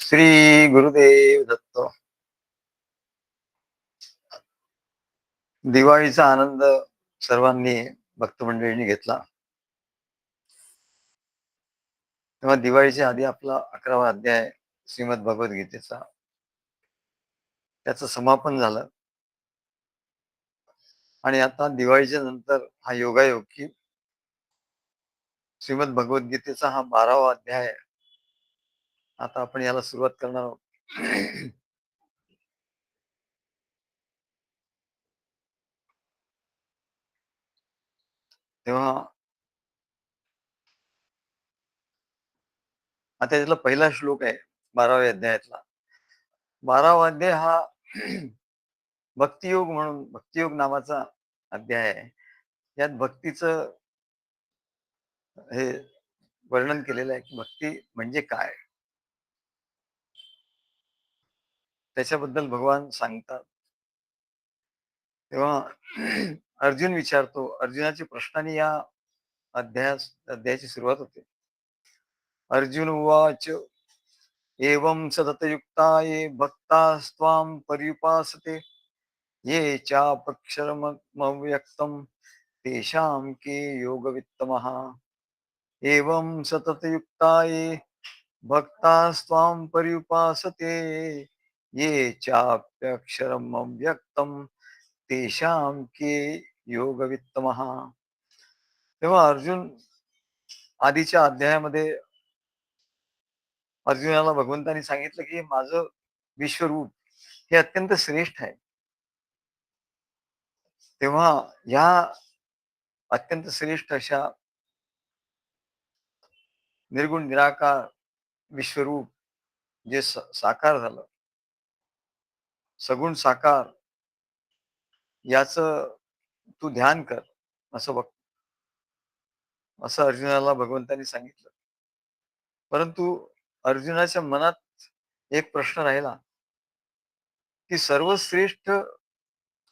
श्री गुरुदेव दत्त. दिवाळीचा आनंद सर्वांनी भक्त मंडळींनी घेतला. तेव्हा दिवाळीच्या आधी आपला 11वा अध्याय श्रीमद भगवद्गीतेचा त्याचं समापन झालं आणि आता दिवाळीच्या नंतर हा योगायोग की श्रीमद भगवद्गीतेचा हा 12वा अध्याय आहे. आता आपण याला सुरुवात करणार आहोत. तेव्हा आता यातला पहिला श्लोक आहे 12व्या अध्यायातला. 12वा अध्याय हा भक्तियोग म्हणून भक्तियोग नावाचा अध्याय आहे. यात भक्तीचं हे वर्णन केलेलं आहे की भक्ती म्हणजे काय, त्याच्याबद्दल भगवान सांगतात. तेव्हा अर्जुन विचारतो, अर्जुनाच्या प्रश्नाने या अध्यायाची सुरुवात होते. अर्जुन उवाच एवं सततयुक्ता ये भक्तास्त्वां पर्युपासते ये चापक्षरमव्यक्तं तेषां के योगवित्तमः. एवं सततयुक्ता ये भक्तास्त्वां पर्युपासते ये चाप्यक्षरमव्यक्तं तेषां के योगवित्तमः. तेव्हा अर्जुन आधीच्या अध्यायामध्ये अर्जुनाला भगवंतांनी सांगितलं की माझं विश्वरूप हे अत्यंत श्रेष्ठ आहे. तेव्हा या अत्यंत श्रेष्ठ अशा निर्गुण निराकार विश्वरूप जे साकार झालं, सगुण साकार याचं तू ध्यान कर असं अर्जुनाला भगवंतांनी सांगितलं. परंतु अर्जुनाच्या मनात एक प्रश्न राहिला की सर्वश्रेष्ठ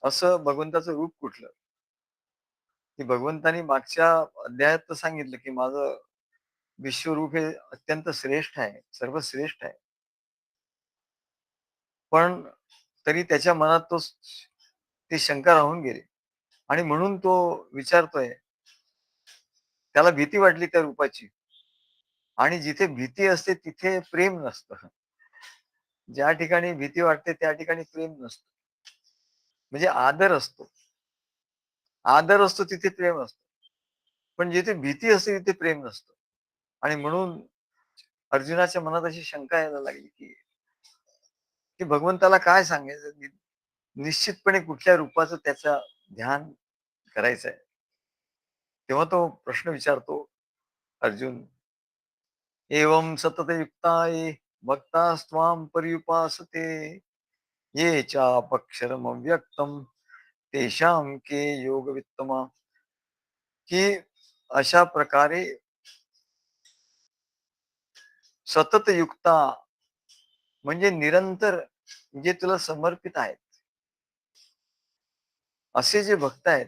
असं भगवंताचं रूप कुठलं. की भगवंतांनी मागच्या अध्यायात तर सांगितलं की माझं विश्वरूप हे अत्यंत श्रेष्ठ आहे, सर्वश्रेष्ठ आहे. पण तरी त्याच्या मनात ती शंका राहून गेली आणि म्हणून तो विचारतोय. त्याला भीती वाटली त्या रूपाची आणि जिथे भीती असते तिथे प्रेम नसतं. ज्या ठिकाणी भीती वाटते त्या ठिकाणी प्रेम नसतं. म्हणजे आदर असतो तिथे प्रेम असतं. पण जिथे भीती असते तिथे प्रेम नसतं. आणि म्हणून अर्जुनाच्या मनात अशी शंका यायला लागली की भगवंताला काय सांगायचं. निश्चितपणे कुठल्या रूपाचं त्याचं ध्यान करायचं आहे. तेव्हा तो प्रश्न विचारतो अर्जुन, एवं सततयुक्ता ये भक्तास्त्वां पर्युपासते ये चापक्षरमव्यक्तं तेषां के योगवित्तमा. की अशा प्रकारे सततयुक्ता म्हणजे निरंतर जे तुला समर्पित आहेत असे जे भक्त आहेत,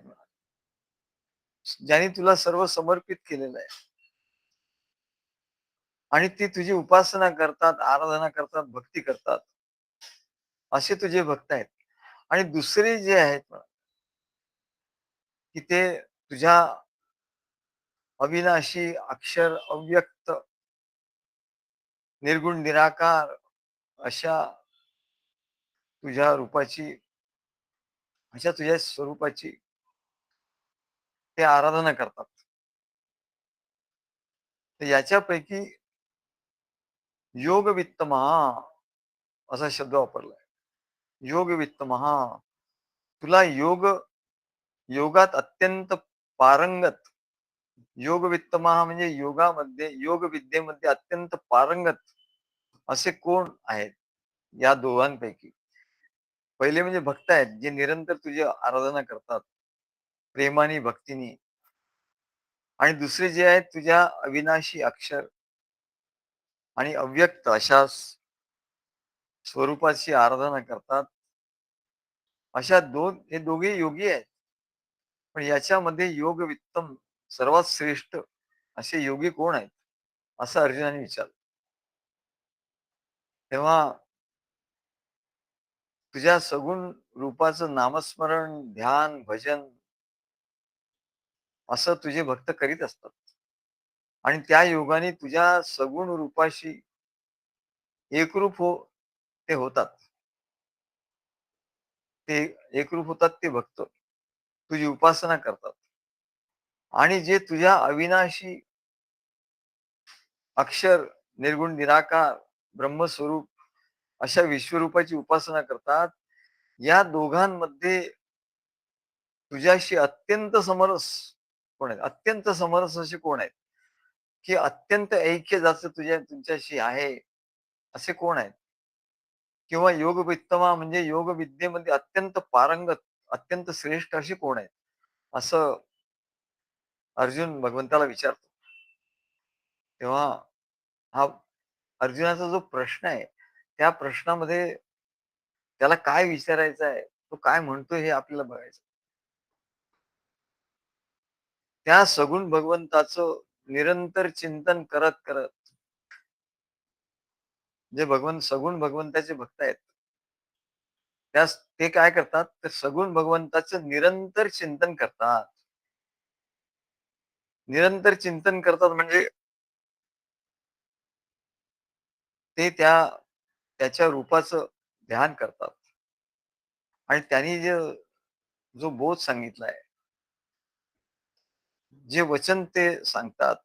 ज्यांनी तुला सर्व समर्पित केलेलं आहे आणि ती तुझी उपासना करतात, आराधना करतात, भक्ती करतात, असे तुझे भक्त आहेत. आणि दुसरे जे आहेत की ते तुझ्या अविनाशी अक्षर अव्यक्त निर्गुण निराकार अशा तुझ्या रूपाची, अशा तुझ्या स्वरूपाची ते आराधना करतात. तर याच्यापैकी योग वित्त महा असा शब्द वापरलाय. योग वित्त महा, तुला योगात अत्यंत पारंगत, योग वित्त महा म्हणजे योगामध्ये, योग विद्येमध्ये अत्यंत पारंगत असे कोण आहेत. या दोघांपैकी पहिले म्हणजे भक्त आहेत जे निरंतर तुझी आराधना करतात प्रेमाने भक्तीने. आणि दुसरे जे आहेत तुझ्या अविनाशी अक्षर आणि अव्यक्त अशा स्वरूपाची आराधना करतात. अशा हे दोघे योगी आहेत. पण याच्यामध्ये योग वित्तम सर्वात श्रेष्ठ असे योगी कोण आहेत असं अर्जुनाने विचारलं. तेव्हा तुझ्या सगुण रूपाचं नामस्मरण, ध्यान, भजन असं तुझे भक्त करीत असतात. आणि त्या योगाने तुझ्या सगुण रूपाशी एकरूप ते होतात. ते एकरूप होतात ते भक्त. तुझी उपासना करतात. आणि जे तुझ्या अविनाशी अक्षर, निर्गुण, निराकार, ब्रह्मस्वरूप अशा विश्वरूपाची उपासना करतात. या दोघांमध्ये तुझ्याशी अत्यंत समरस कोण आहेत? अत्यंत समरस असे कोण आहेत? की अत्यंत ऐक्य ज्याचं तुमच्याशी आहे, असे कोण आहेत? किंवा योग वित्तमा म्हणजे योग विद्येमध्ये अत्यंत पारंगत, अत्यंत श्रेष्ठ असे कोण आहेत? असं अर्जुन भगवंताला विचारतो. तेव्हा हा अर्जुनाचा जो प्रश्न आहे, त्या प्रश्नामध्ये त्याला काय विचारायचं आहे, तो काय म्हणतोय हे आपल्याला बघायचं. त्या सगुण भगवंताचं निरंतर चिंतन करत, करत जे सगुण भगवंताचे भक्त आहेत, ते काय करतात, तर सगुण भगवंताचं निरंतर चिंतन करतात. निरंतर चिंतन करतात म्हणजे ते त्याच्या रूपाचं ध्यान करतात आणि त्यांनी जो बोध सांगितलाय, जे वचन ते सांगतात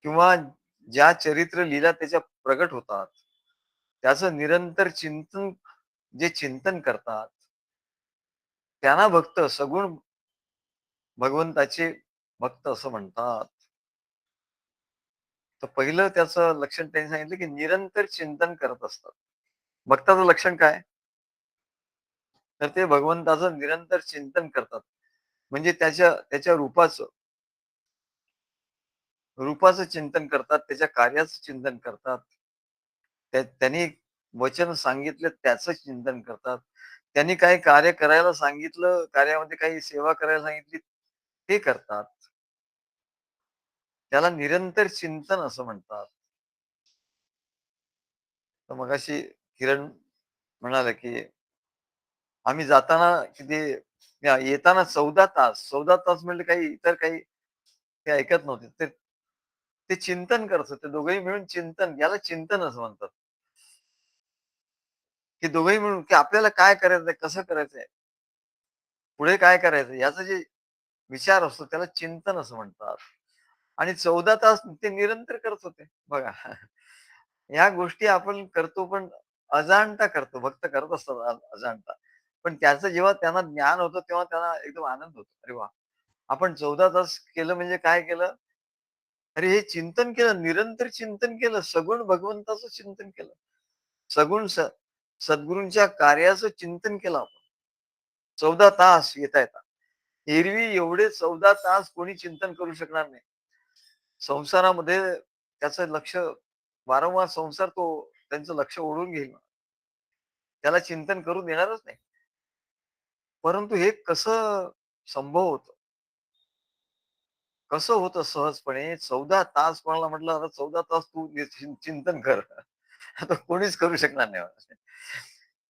किंवा ज्या चरित्र लीला त्याच्या प्रगट होतात, त्याचं निरंतर जे चिंतन करतात, त्यांना सगुण भगवंताचे भक्त असं म्हणतात. तर पहिलं त्याचं लक्षण त्यांनी सांगितलं, की निरंतर चिंतन करत असतात. भक्ताचं लक्षण काय? तर ते भगवंताचं निरंतर चिंतन करतात. म्हणजे त्याच्या रूपाचं चिंतन करतात, त्याच्या कार्याचं चिंतन करतात. त्यांनी वचन सांगितलं त्याचं चिंतन करतात. त्यांनी काही कार्य करायला सांगितलं, कार्यामध्ये काही सेवा करायला सांगितली, ते करतात. त्याला निरंतर चिंतन असं म्हणतात. तर मगाशी किरण म्हणाला, की आम्ही जाताना किती येताना 14 तास, 14 तास म्हणजे काही इतर काही ते ऐकत नव्हते. ते चिंतन करत होते. दोघंही मिळून चिंतन, याला चिंतन असं म्हणतात. की दोघंही मिळून, की आपल्याला काय करायचंय, कसं करायचंय, पुढे काय करायचं याचा जे विचार असतो त्याला चिंतन असं म्हणतात. आणि 14 तास ते निरंतर करत होते. बघा. ह्या गोष्टी आपण करतो पण अजाणता करतो. भक्त करत असतात अजाणता. पण त्याचं जेव्हा त्यांना ज्ञान होतं तेव्हा त्यांना एकदम आनंद होतो. अरे वाह! आपण 14 तास केलं म्हणजे काय केलं? अरे हे चिंतन केलं, निरंतर चिंतन केलं, सगुण भगवंताचं चिंतन केलं. सगुण सद्गुरूंच्या कार्याचं चिंतन केलं आपण. 14 तास येता-येता. एरवी एवढे 14 तास कोणी चिंतन करू शकणार नाही. संसारामध्ये त्याचं लक्ष वारंवार त्यांचं लक्ष ओढून घेईल. त्याला चिंतन करू देणारच नाही. परंतु हे कसं संभव होतं? कसं होतं सहजपणे 14 तास कोणाला म्हटलं, "आता 14 तास तू चिंतन कर." आता कोणीच करू शकणार नाही.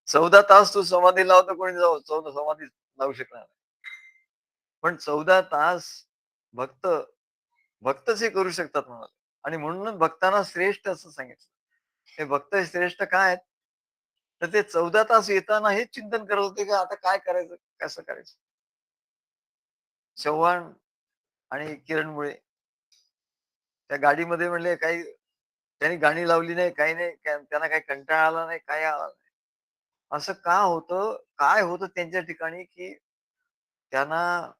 14 तास तू समाधी लाव तर कोणी 14 समाधी लावू शकणार नाही. पण 14 तास भक्त भक्तच हे करू शकतात म्हणाले. आणि म्हणूनच भक्तांना श्रेष्ठ असं सांगितलं. हे भक्त श्रेष्ठ काय आहेत? तर ते 14 तास येताना हेच चिंतन करत होते, की आता काय करायचं? कसं करायचं? चव्हाण आणि किरण मुळे त्या गाडीमध्ये म्हणले काही त्यांनी गाणी लावली नाही, काही नाही. त्यांना काही कंटाळा आला नाही, काही आला नाही. असं का होतं? काय होतं त्यांच्या ठिकाणी, की त्यांना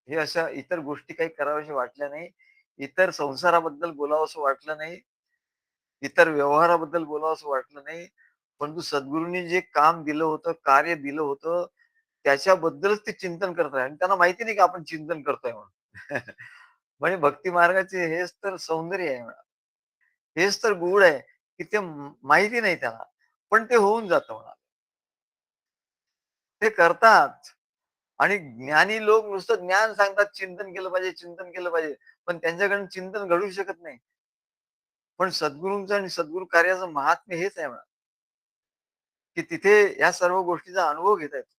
हे अशा इतर गोष्टी काही कराव्याशा वाटल्या नाही. इतर संसाराबद्दल बोलावसं वाटलं नाही. इतर व्यवहाराबद्दल बोलावसं वाटलं नाही. परंतु सद्गुरूंनी जे काम दिलं होतं, कार्य दिलं होतं, त्याच्याबद्दलच ते चिंतन करत आहे आणि त्यांना माहिती नाही की आपण चिंतन करतोय म्हणून. म्हणजे भक्ती मार्गाचे हेच तर सौंदर्य आहे म्हणा. हेच तर गूढ आहे, की ते माहिती नाही त्यांना. पण ते होऊन जातं म्हणा. ते करतात आणि ज्ञानी लोक नुसतं ज्ञान सांगतात, चिंतन केलं पाहिजे, चिंतन केलं पाहिजे. पण त्यांच्याकडून चिंतन घडू शकत नाही. पण सद्गुरूंचं आणि सद्गुरू कार्याचं महात्म्य हेच आहे म्हणा, की तिथे या सर्व गोष्टीचा अनुभव घेता येतो.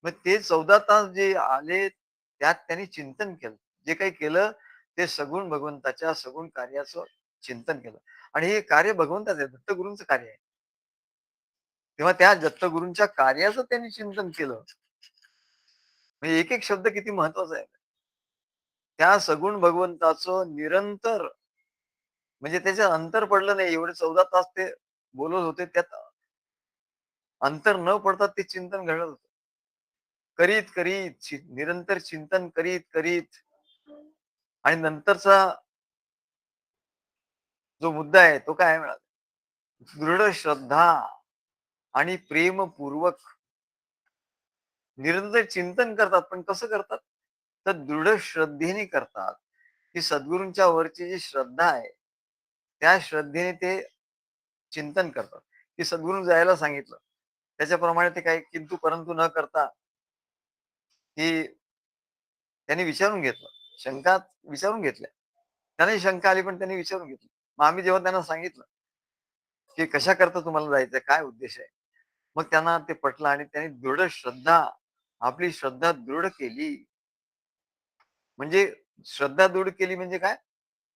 मग ते 14 तास जे आले, त्यात त्यांनी चिंतन केलं. जे काही केलं ते सगुण भगवंताच्या सगुण कार्याचं चिंतन केलं. आणि हे कार्य भगवंताचं आहे, दत्तगुरूंचं कार्य आहे. तेव्हा त्या दत्तगुरूंच्या कार्याचं त्यांनी चिंतन केलं. म्हणजे एक-एक शब्द किती महत्वाचा आहे. त्या सगुण भगवंताचं निरंतर म्हणजे त्याच्यात अंतर पडलं नाही. एवढे 14 तास ते बोलत होते. त्यात अंतर न पडता ते चिंतन घडत होतं. करीत निरंतर चिंतन करीत आणि नंतरचा जो मुद्दा आहे तो काय आहे म्हणा, दृढ श्रद्धा आणि प्रेमपूर्वक निरंतर चिंतन करतात. पण कसं करतात? तर दृढ श्रद्धेने करतात, की सद्गुरूंच्या वरची जी श्रद्धा आहे, त्या श्रद्धेने ते चिंतन करतात, की सद्गुरूंनी जायला सांगितलं. त्याच्याप्रमाणे ते काही किंतु परंतु न करता, की त्यांनी विचारून घेतलं. शंका विचारून घेतल्या. त्यांनाही शंका आली, पण त्यांनी विचारून घेतली. मग आम्ही जेव्हा त्यांना सांगितलं, की कशाकरता तुम्हाला जायचंय? काय उद्देश आहे? मग त्यांना ते पटलं आणि त्यांनी दृढ श्रद्धा, आपली श्रद्धा दृढ केली. म्हणजे श्रद्धा दृढ केली म्हणजे काय?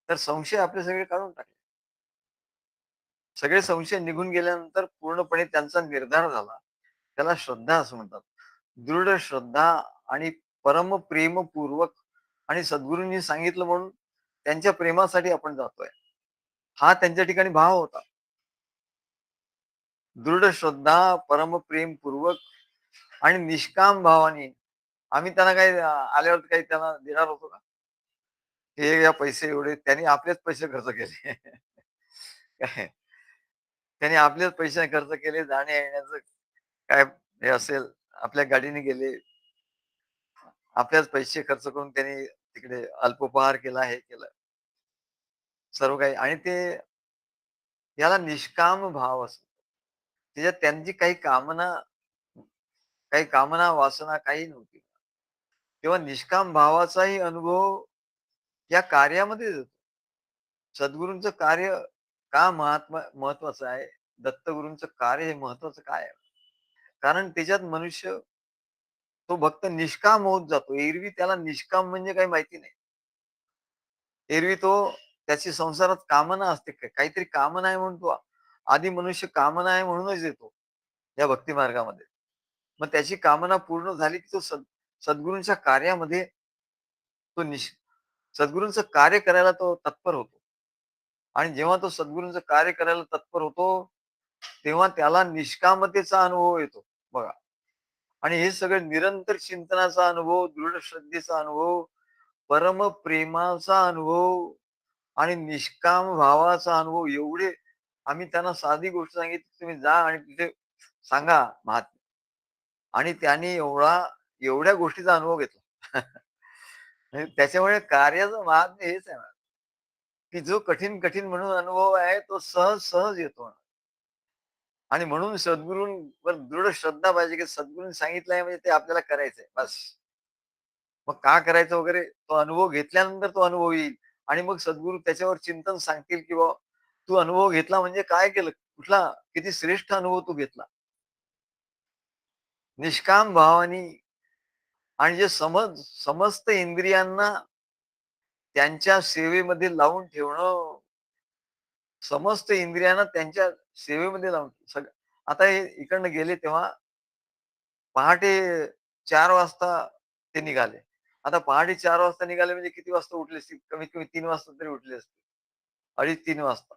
तर संशय आपले सगळे काढून टाकले. सगळे संशय निघून गेल्यानंतर पूर्णपणे त्यांचा निर्धार झाला. त्याला श्रद्धा असं म्हणतात. दृढ श्रद्धा आणि परमप्रेमपूर्वक आणि सद्गुरूंनी सांगितलं म्हणून त्यांच्या प्रेमासाठी आपण जातोय. हा त्यांच्या ठिकाणी भाव होता. दृढ श्रद्धा, परमप्रेमपूर्वक आणि निष्काम भावाने आम्ही त्यांना काही आल्यावर काही त्यांना देणार होतो का? हे या पैसे एवढे त्यांनी आपलेच पैसे खर्च केले. काय त्यांनी आपलेच पैसे खर्च केले. जाण्या-येण्याचं काय हे असेल, आपल्या गाडीने गेले. आपल्याच पैसे खर्च करून त्यांनी तिकडे अल्पोपहार केला, हे केलं. सर्व काही आणि ते याला निष्काम भाव असतो. त्याच्यात त्यांची काही कामना, वासना काही नव्हती. तेव्हा निष्काम भावाचाही अनुभव या कार्यामध्येच येतो. सद्गुरूंचं कार्य का महत्वाचं आहे? दत्तगुरूंचं कार्य हे महत्वाचं काय आहे? कारण त्याच्यात मनुष्य तो भक्त निष्काम होत जातो. एरवी त्याला निष्काम म्हणजे काही माहिती नाही. एरवी तो त्याची संसारात कामना असते. काहीतरी कामना आहे म्हणून तो आधी मनुष्य कामना आहे म्हणूनच येतो या भक्ती मार्गामध्ये. मग त्याची कामना पूर्ण झाली की तो सद्गुरूंच्या कार्यामध्ये तो सद्गुरूंचं कार्य करायला तो तत्पर होतो. आणि जेव्हा तो सद्गुरूंचं कार्य करायला तत्पर होतो, तेव्हा त्याला निष्कामतेचा अनुभव येतो बघा. आणि हे सगळं निरंतर चिंतनाचा अनुभव, दृढ श्रद्धेचा अनुभव, परमप्रेमाचा अनुभव आणि निष्काम भावाचा अनुभव एवढे आम्ही त्यांना साधी गोष्ट सांगितली, तुम्ही जा आणि तिथे सांगा महात्म्य. आणि त्यांनी एवढ्या गोष्टीचा अनुभव घेतला. म्हणजे त्याच्यामुळे कार्याचं महात्म्य हेच आहे ना, की जो कठीण म्हणून अनुभव आहे, तो सहज येतो. आणि म्हणून सद्गुरूंवर दृढ श्रद्धा पाहिजे, की सद्गुरूंनी सांगितलंय म्हणजे ते आपल्याला करायचंय बस. मग का करायचं वगैरे तो अनुभव घेतल्यानंतर तो अनुभव येईल आणि मग सद्गुरू त्याच्यावर चिंतन सांगतील, की बाबा तू अनुभव घेतला म्हणजे काय केलं? कुठला किती श्रेष्ठ अनुभव तू घेतला. निष्काम भावानी आणि जे समस्त इंद्रियांना त्यांच्या सेवेमध्ये लावून ठेवणं, समस्त इंद्रियांना त्यांच्या सेवेमध्ये लावून आता हे इकडनं गेले तेव्हा पहाटे 4 वाजता ते निघाले. आता पहाटे 4 वाजता निघाले म्हणजे किती वाजता उठले असतील? कमीत कमी 3 वाजता तरी उठले असतील. 2:30-3 वाजता.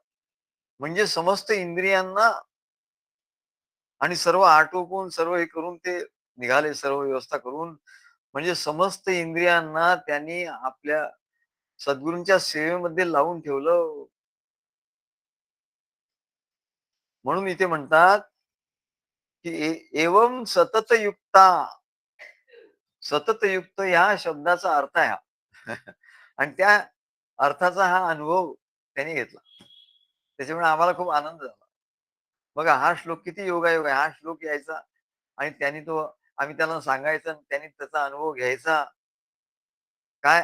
म्हणजे समस्त इंद्रियांना आणि सर्व आटोपून सर्व हे करून ते निघाले सर्व व्यवस्था करून. म्हणजे समस्त इंद्रियांना त्यांनी आपल्या सद्गुरूंच्या सेवेमध्ये लावून ठेवलं. म्हणून इथे म्हणतात, की एवं सततयुक्ता सततयुक्त या शब्दाचा अर्थ आहे हा. आणि त्या अर्थाचा हा अनुभव त्यांनी घेतला. त्याच्यामुळे आम्हाला खूप आनंद झाला. बघा हा श्लोक किती योगायोग आहे. हा श्लोक यायचा आणि त्यांनी तो आम्ही त्यांना सांगायचा आणि त्यांनी त्याचा अनुभव घ्यायचा. काय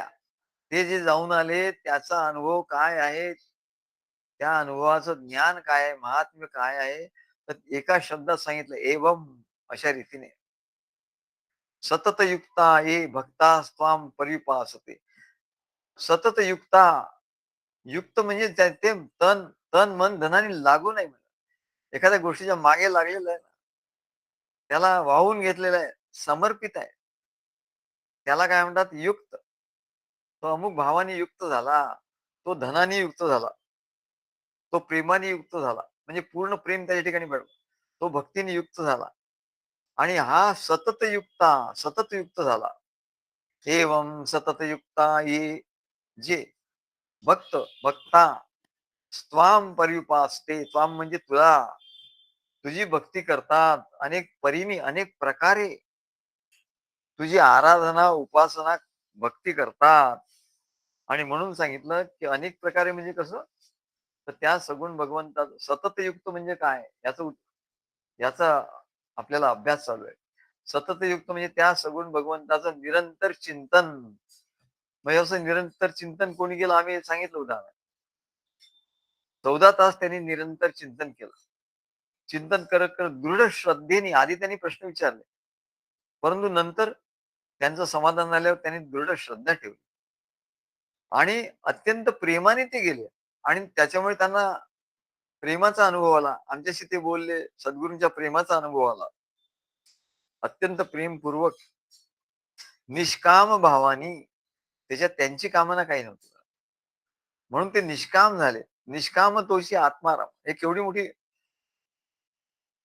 ते जे जाऊन आले त्याचा अनुभव काय आहे त्या अनुभवाचं ज्ञान काय आहे, महात्म्य काय आहे? तर एका शब्दात सांगितलं एवं अशा रीतीने. सततयुक्ता ये भक्तास्त्वां परिपासते. सततयुक्ता, युक्त म्हणजे ते तन तन, मन, धनाने लागून आहे. एखाद्या गोष्टीच्या मागे लागलेलं आहे ना, त्याला वाहून घेतलेलं आहे, समर्पित आहे. त्याला काय म्हणतात युक्त. तो अमुक भावाने युक्त झाला, तो धनाने युक्त झाला, तो प्रेमाने युक्त झाला. म्हणजे पूर्ण प्रेम त्याच्या ठिकाणी मिळालं. तो भक्तीने युक्त झाला आणि हा सतत युक्त झाला. एवं सततयुक्ता ये जे भक्त भक्ता स्वाम परिपासते. स्वाम म्हणजे तुला, तुझी भक्ती करतात. अनेक परीने, अनेक प्रकारे तुझी आराधना, उपासना, भक्ती करतात. आणि म्हणून सांगितलं, की अनेक प्रकारे म्हणजे कसं? तर त्या सगुण भगवंता सततयुक्त म्हणजे काय? याचा आपल्याला अभ्यास चालू आहे. सततयुक्त म्हणजे त्या सगुण भगवंताचं निरंतर चिंतन. म्हणजे असं निरंतर चिंतन कोणी केलं? आम्ही सांगितलं उदाहरण. 14 तास त्यांनी निरंतर चिंतन केलं. चिंतन करत दृढ श्रद्धेने आधी त्यांनी प्रश्न विचारले. परंतु नंतर त्यांचं समाधान झाल्यावर त्यांनी दृढ श्रद्धा ठेवली आणि अत्यंत प्रेमाने ते गेले आणि त्याच्यामुळे त्यांना प्रेमाचा अनुभव आला. आमच्याशी ते बोलले, सद्गुरूंच्या प्रेमाचा अनुभव आला. अत्यंत प्रेमपूर्वक, निष्काम भावानी त्याच्यात त्यांची कामना काही नव्हती. म्हणून ते निष्काम झाले. निष्काम तोशी आत्माराम. हे केवढी मोठी,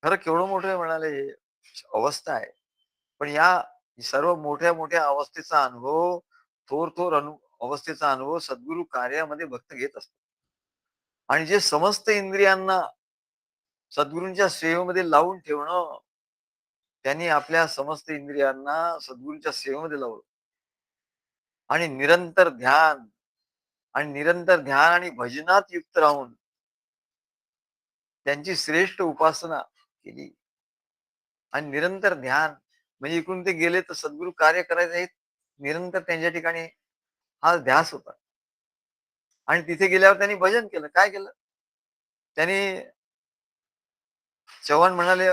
खरं केवढं मोठं म्हणाले हे अवस्था आहे. पण या सर्व मोठ्या-मोठ्या अवस्थेचा अनुभव, थोर-थोर अवस्थेचा अनुभव सद्गुरू कार्यामध्ये भक्त घेत असतो. आणि जे समस्त इंद्रियांना सद्गुरूंच्या सेवेमध्ये लावून ठेवणं, त्यांनी आपल्या समस्त इंद्रियांना सद्गुरूंच्या सेवेमध्ये लावलं. आणि निरंतर ध्यान आणि भजनात युक्त राहून त्यांची श्रेष्ठ उपासना केली. आणि निरंतर ध्यान म्हणजे इकडून ते गेले तर सद्गुरू कार्य करायचं हे निरंतर त्यांच्या ठिकाणी हा ध्यास होता. आणि तिथे गेल्यावर त्यांनी भजन केलं. काय केलं? त्यांनी चव्हाण म्हणाले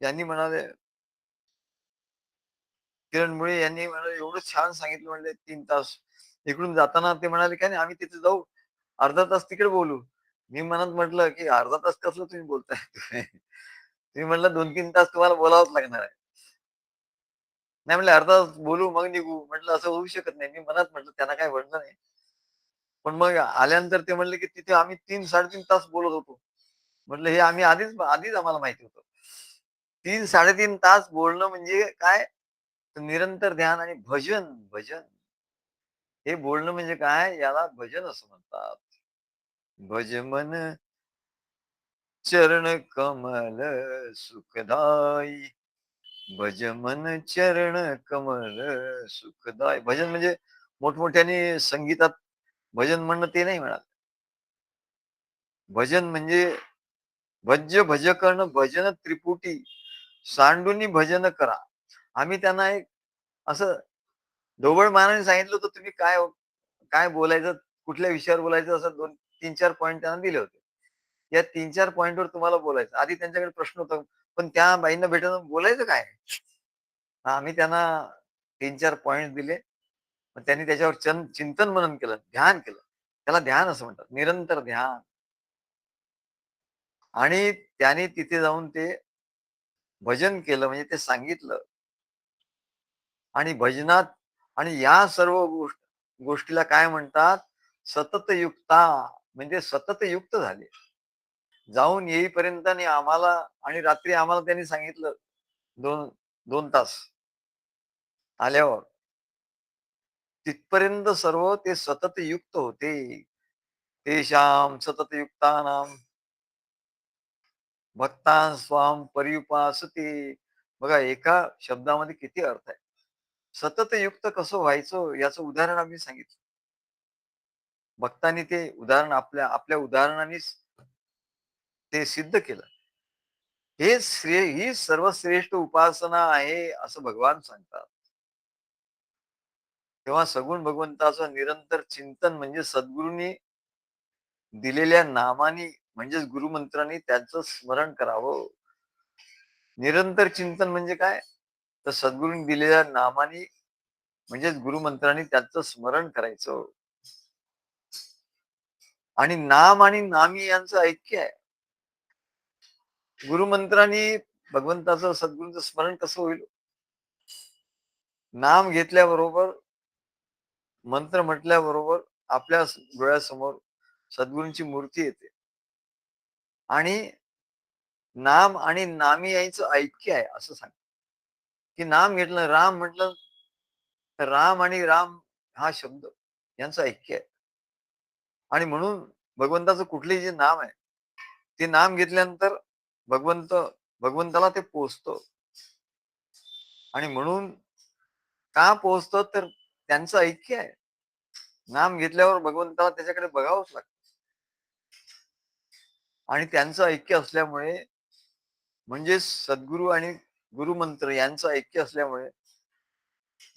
यांनी म्हणाले किरण मुळे यांनी म्हणाले एवढं छान सांगितलं म्हणले 3 तास. इकडून जाताना ते म्हणाले, "काय नाही आम्ही तिथे जाऊ. अर्धा तास तिकडे बोलू." मी मनात म्हटलं, की अर्धा तास कसलं तुम्ही बोलताय? तुम्ही म्हटलं 2-3 तास तुम्हाला बोलावंच लागणार आहे. नाही म्हणले अर्धा तास बोलू मग निघू. म्हटलं असं होऊ शकत नाही. मी मनात म्हटलं त्यांना काही म्हणलं नाही. पण मग आल्यानंतर ते म्हणले, की तिथे आम्ही 3-3.5 तास बोलत होतो. म्हटलं हे आम्ही आधीच आम्हाला माहिती होतं. 3-3.5 तास बोलणं म्हणजे काय? तर निरंतर ध्यान आणि भजन. हे बोलणं म्हणजे काय? याला भजन असं म्हणतात. भज मन चरण कमल सुखदाई. भज मन चरण कमल सुखदाय. भजन म्हणजे मोठमोठ्याने संगीतात भजन म्हणणं ते नाही म्हणत. भजन म्हणजे भज कर्ण भजन त्रिपुटी सांडूनी भजन करा. आम्ही त्यांना एक असं ढोबळ मानाने सांगितलं होतं तुम्ही काय काय बोलायचं, कुठल्या विषयावर बोलायचं असं 2-3-4 पॉइंट त्यांना दिले होते. या 3-4 पॉइंटवर तुम्हाला बोलायचं. आधी त्यांच्याकडे प्रश्न होता, पण त्या बाईंना भेटून बोलायचं काय? आम्ही त्यांना 3-4 पॉइंट्स दिले. मग त्यांनी त्याच्यावर चिंतन मनन केलं, ध्यान केलं. त्याला ध्यान असं म्हणतात. निरंतर ध्यान. आणि त्याने तिथे जाऊन ते भजन केलं म्हणजे ते सांगितलं आणि भजनात आणि या सर्व गोष्टीला काय म्हणतात? सततयुक्ता म्हणजे सतत युक्त झाले. जाऊन येईपर्यंत आणि रात्री आम्हाला त्यांनी सांगितलं 2 तास आल्यावर. तिथपर्यंत सर्व ते सतत युक्त होते. तेषां सततयुक्तानां भक्तां स्वाम पर्युपासते. बघा एका शब्दामध्ये किती अर्थ आहे. सतत युक्त कसं व्हायचं याचं उदाहरण आम्ही सांगितलं. भक्तांनी ते उदाहरण आपल्या आपल्या उदाहरणानेच ते सिद्ध केलं. ही सर्वश्रेष्ठ उपासना आहे असं भगवान सांगतात. तेव्हा सगुण भगवंताचं निरंतर चिंतन म्हणजे सद्गुरूंनी दिलेल्या नामानी म्हणजेच गुरुमंत्रांनी त्यांचं स्मरण करावं. निरंतर चिंतन म्हणजे काय? तर सद्गुरूंनी दिलेल्या नामानी म्हणजेच गुरुमंत्रांनी त्यांचं स्मरण करायचं. आणि नाम आणि नामी यांचं ऐक्य आहे. गुरुमंत्रांनी भगवंताचं सद्गुरूंचं स्मरण कसं होईल? नाम घेतल्याबरोबर, मंत्र म्हटल्याबरोबर आपल्या डोळ्यासमोर सद्गुरूंची मूर्ती येते. आणि नाम आणि नामी यांचं ऐक्य आहे असं सांग. की नाम घेतलं, राम म्हटलं तर राम आणि राम हा शब्द यांचं ऐक्य आहे. आणि म्हणून भगवंताचं कुठलेही जे नाम आहे, ते नाम घेतल्यानंतर भगवंत भगवंताला ते पोहोचतं. आणि म्हणून का पोहोचतं तर त्यांचं ऐक्य आहे. नाम घेतल्यावर भगवंताला त्याच्याकडे बघावंच लागतं. आणि त्यांचं ऐक्य असल्यामुळे म्हणजे सद्गुरू आणि गुरुमंत्र यांचं ऐक्य असल्यामुळे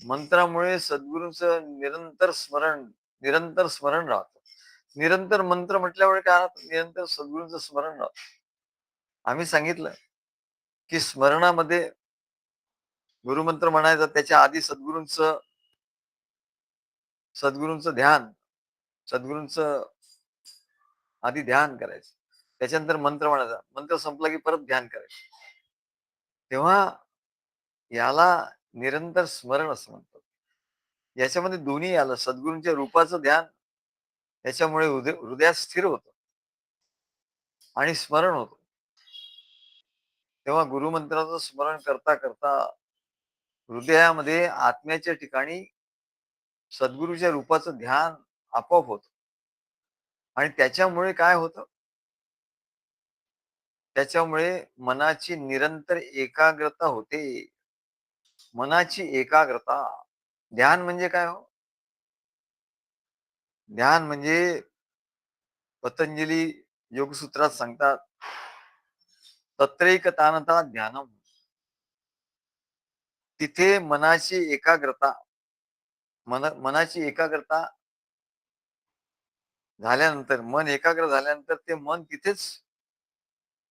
मंत्रामुळे सद्गुरूंचं निरंतर स्मरण राहतं. निरंतर मंत्र म्हटल्यामुळे काय राहतं? निरंतर सद्गुरूंचं स्मरण राहतं. आम्ही सांगितलं की स्मरणामध्ये गुरुमंत्र म्हणायचा त्याच्या आधी सद्गुरूंचं ध्यान, सद्गुरूंचं आधी ध्यान करायचं. त्याच्यानंतर मंत्र म्हणायचा. मंत्र संपला की परत ध्यान करायचं. तेव्हा याला निरंतर स्मरण असं म्हणतात. याच्यामध्ये दोन्ही आलं. सद्गुरूंच्या रूपाचं ध्यान त्याच्यामुळे हृदयात स्थिर होतं आणि स्मरण होतं. तेव्हा गुरुमंत्राचं स्मरण करता करता हृदयामध्ये आत्म्याच्या ठिकाणी सद्गुरूच्या रूपाचं ध्यान आपोआप होतं. आणि त्याच्यामुळे काय होतं? त्याच्यामुळे मनाची निरंतर एकाग्रता होते. मनाची एकाग्रता. ध्यान म्हणजे काय हो? ध्यान म्हणजे पतंजली योगसूत्रात सांगतात, तत्रैकतानता ध्यानम. तिथे मनाची एकाग्रता झाल्यानंतर, मन एकाग्र झाल्यानंतर ते मन तिथेच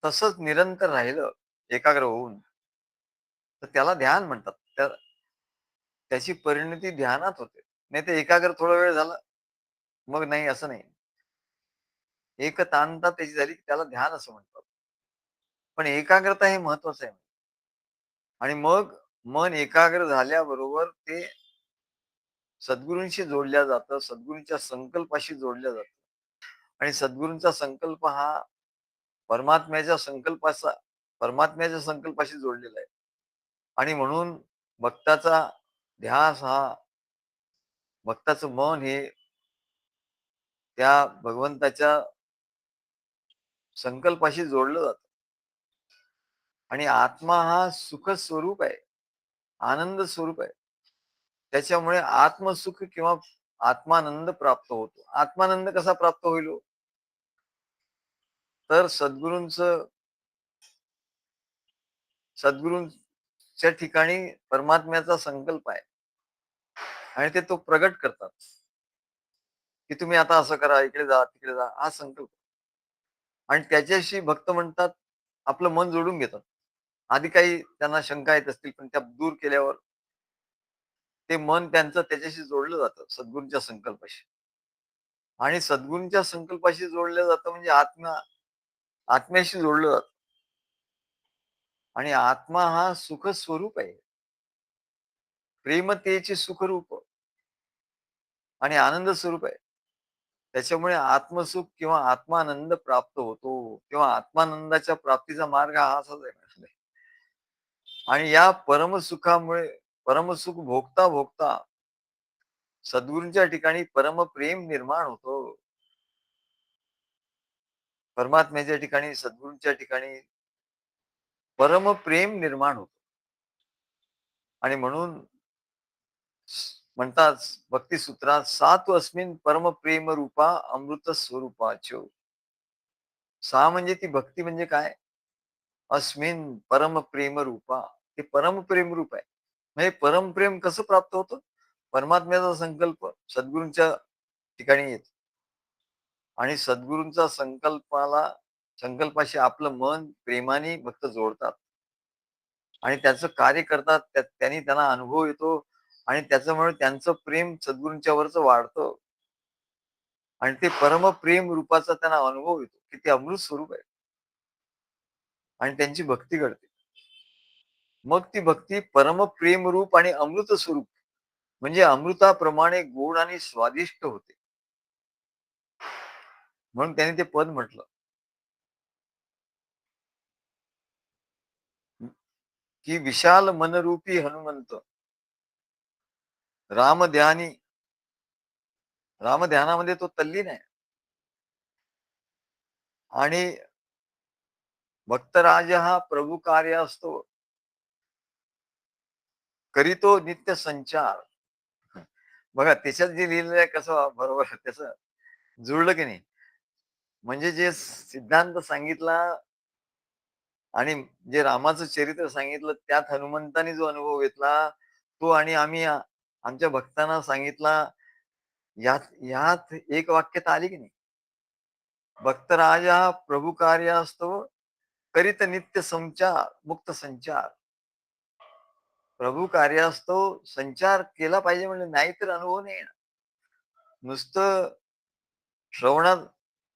तसंच निरंतर राहिलं एकाग्र होऊन, तर त्याला ध्यान म्हणतात. त्याची परिणती ध्यानात होते. नाही तर एकाग्र थोडा वेळ झाला, मग नाही असं नाही. एकतानता त्याची झाली की त्याला ध्यान असं म्हणतात. पण एकाग्रता हे महत्वाचं आहे. आणि मग मन एकाग्र झाल्याबरोबर ते सद्गुरूंशी जोडल्या जातं, सद्गुरूंच्या संकल्पाशी जोडल्या जातं. आणि सद्गुरूंचा संकल्प हा परमात्म्याच्या संकल्पाचा परमात्म्याच्या संकल्पाशी जोडलेला आहे. आणि म्हणून भक्ताचा ध्यास हा भक्ताचं मन हे त्या भगवंताच्या संकल्पाशी जोडलं जातं. आणि आत्मा हा सुख स्वरूप आहे, आनंद स्वरूप आहे. त्याच्यामुळे आत्मसुख किंवा आत्मानंद प्राप्त होतो. आत्मानंद कसा प्राप्त होईल हो? तर सद्गुरूंच्या ठिकाणी परमात्म्याचा संकल्प आहे आणि ते तो प्रगट करतात, की तुम्ही आता असं करा, इकडे जा, तिकडे जा, हा संकल्प. आणि त्याच्याशी भक्त म्हणतात, आपलं मन जोडून घेतात. आधी काही त्यांना शंका येत असतील, पण त्या दूर केल्यावर ते मन त्यांचं त्याच्याशी जोडलं जातं, सद्गुरूंच्या संकल्पाशी. आणि सद्गुरूंच्या संकल्पाशी जोडलं जातं म्हणजे आत्म्याशी जोडलं जातं. आणि आत्मा हा सुख स्वरूप आहे. प्रेमतेचे सुखरूप आणि आनंद स्वरूप आहे. त्याच्यामुळे आत्मसुख किंवा आत्मानंद प्राप्त होतो किंवा आत्मानंदाच्या प्राप्तीचा मार्ग हा असाच आहे. आणि या परमसुख भोगता भोगता सद्गुरूंच्या ठिकाणी परमप्रेम निर्माण होतो. परमात्म्याच्या ठिकाणी, सद्गुरूंच्या ठिकाणी परमप्रेम निर्माण होतो. आणि म्हणून म्हणतात भक्तिसूत्रात, सात्व अस्मिन परमप्रेम रूपा अमृत स्वरूपाच्यो. सा म्हणजे ती भक्ती म्हणजे काय? अस्मिन परमप्रेम रूपा. ते परमप्रेम रूप आहे. म्हणजे परमप्रेम कसं प्राप्त होतं? परमात्म्याचा संकल्प सद्गुरूंच्या ठिकाणी येतो. आणि सद्गुरूंचा संकल्पाशी आपलं मन प्रेमाने भक्त जोडतात आणि त्याचं कार्य करतात. त्यांनी त्यांना अनुभव येतो आणि त्याच्यामुळे त्यांचं प्रेम सद्गुरूंच्या वरचं वाढतं आणि ते परमप्रेम रूपाचा त्यांना अनुभव येतो, की ते अमृत स्वरूप आहे आणि त्यांची भक्ती घडते. मग ती भक्ती परमप्रेम रूप आणि अमृत स्वरूप म्हणजे अमृताप्रमाणे गोड आणि स्वादिष्ट होते. म्हणून त्यांनी ते पद म्हटलं, की विशाल मनरूपी हनुमंत रामध्यानी रामध्यानामध्ये तो तल्लीन आहे आणि भक्तराज हा प्रभू कार्य असतो, करीतो नित्य संचार. बघा त्याच्यात जे लिहिलेलं आहे कसं बरोबर त्याचं जुळलं की नाही. म्हणजे जे सिद्धांत सांगितला आणि जे रामाचं चरित्र सांगितलं त्यात हनुमंताने जो अनुभव घेतला, तो आणि आम्ही आमच्या भक्तांना सांगितला, यात यात एक वाक्यता आली की नाही. भक्तराज हा प्रभू कार्य असतो, करीत नित्य संचार, मुक्त संचार. प्रभू कार्य असतो, संचार केला पाहिजे म्हणजे नाहीतर अनुभव नाही येणार. नुसतं श्रवणात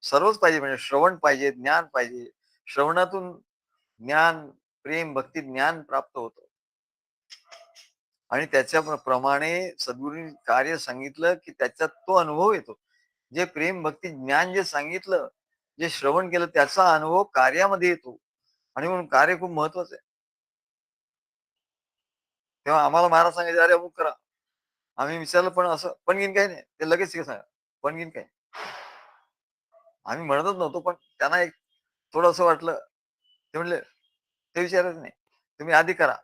सर्वच पाहिजे म्हणजे श्रवण पाहिजे, ज्ञान पाहिजे. श्रवणातून ज्ञान, प्रेम, भक्ती, ज्ञान प्राप्त होतं. आणि त्याच्या प्रमाणे सद्गुरूंनी कार्य सांगितलं, की त्याच्यात तो अनुभव येतो. जे प्रेम, भक्ती, ज्ञान जे सांगितलं, जे श्रवण केलं त्याचा अनुभव कार्यामध्ये येतो आणि म्हणून कार्य खूप महत्वाचं आहे. तेव्हा आम्हाला महाराज सांगायचे, "अरे अमुक करा." आम्ही विचारलं, "पण असं पणगीन काही नाही." ते लगेच हे सांगा, "पणगीन काय?" आम्ही म्हणतच नव्हतो, पण त्यांना एक थोडंसं वाटलं. ते म्हणले, "ते विचारायचं नाही. तुम्ही आधी करा.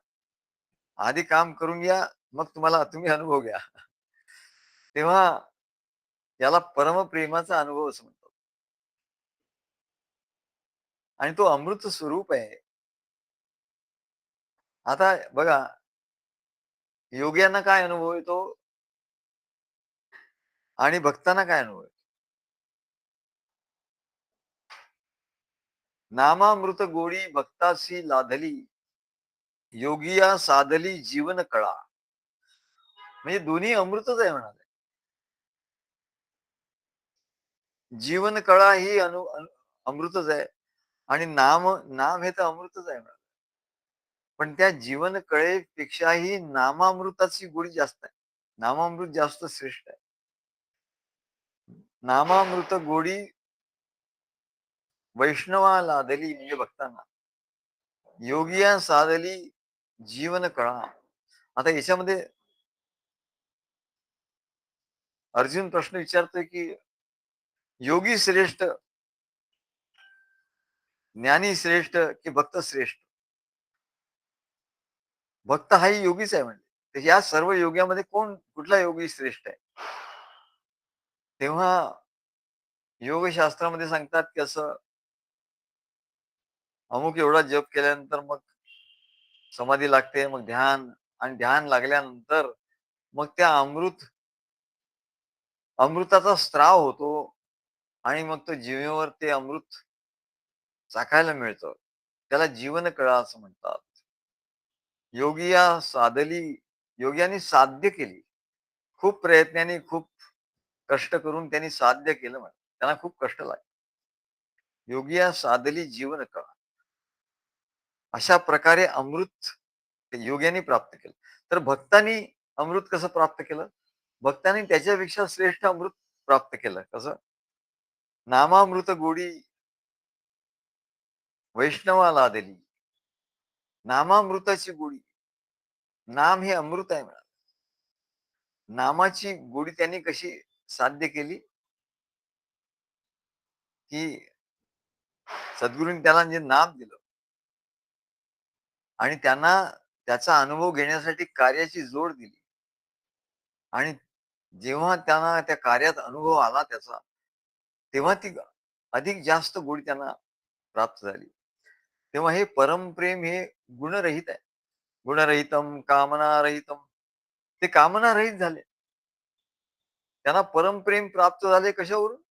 आधी काम करून घ्या, मग तुम्ही अनुभव घ्या." तेव्हा याला परमप्रेमाचा अनुभव असं म्हणतात आणि तो अमृत स्वरूप आहे. आता बघा, योग्यांना काय अनुभव येतो आणि भक्तांना काय अनुभव येतो? नामामृत गोडी भक्तासी लाधली, योगिया साधली जीवन कळा. म्हणजे दोन्ही अमृतच आहे म्हणाले. जीवन कळा ही अमृतच आहे आणि नाम हे तर अमृतच आहे म्हणाले. पण त्या जीवन कळेपेक्षाही नामामृताची गोडी जास्त आहे. नामामृत जास्त श्रेष्ठ आहे. नामामृत गोडी वैष्णवा लादली म्हणजे भक्तांना. योगिया साधली जीवन कळा. आता याच्यामध्ये अर्जुन प्रश्न विचारतोय, की योगी श्रेष्ठ, ज्ञानी श्रेष्ठ, की भक्त श्रेष्ठ? भक्त हाही योगीच आहे म्हणजे. तर या सर्व योग्यामध्ये कुठला योगी श्रेष्ठ आहे? तेव्हा योगशास्त्रामध्ये सांगतात, की असं अमुक एवढा जप केल्यानंतर मग समाधी लागते, मग ध्यान आणि ध्यान लागल्यानंतर मग त्या अमृताचा स्त्राव होतो आणि मग तो जिभेवर ते अमृत चाखायला मिळतं. त्याला जीवन कळा असं म्हणतात. योगिया साधली, योग्याने साध्य केली. खूप प्रयत्नांनी, खूप कष्ट करून त्यांनी साध्य केलं म्हणे. त्यांना खूप कष्ट लागले. योगिया साधली जीवन कळा. अशा प्रकारे अमृत योग्याने प्राप्त केलं. तर भक्तांनी अमृत कसं प्राप्त केलं? भक्तांनी त्याच्यापेक्षा श्रेष्ठ अमृत प्राप्त केलं. कसं? नामामृत गोडी वैष्णवाला दिली. नामामृताची गोडी. नाम हे अमृत आहे म्हणा. नामाची गोडी त्यांनी कशी साध्य केली, की सद्गुरूंनी त्याला जे नाम दिलं आणि त्यांना त्याचा अनुभव घेण्यासाठी कार्याची जोड दिली आणि जेव्हा त्यांना त्या कार्यात अनुभव आला त्याचा, तेव्हा ती अधिक जास्त गोडी त्यांना प्राप्त झाली. तेव्हा हे परमप्रेम हे गुणरहित आहे. गुणरहितम, कामनारहितम. ते कामनारहित झाले. त्यांना परमप्रेम प्राप्त झाले कशावरून?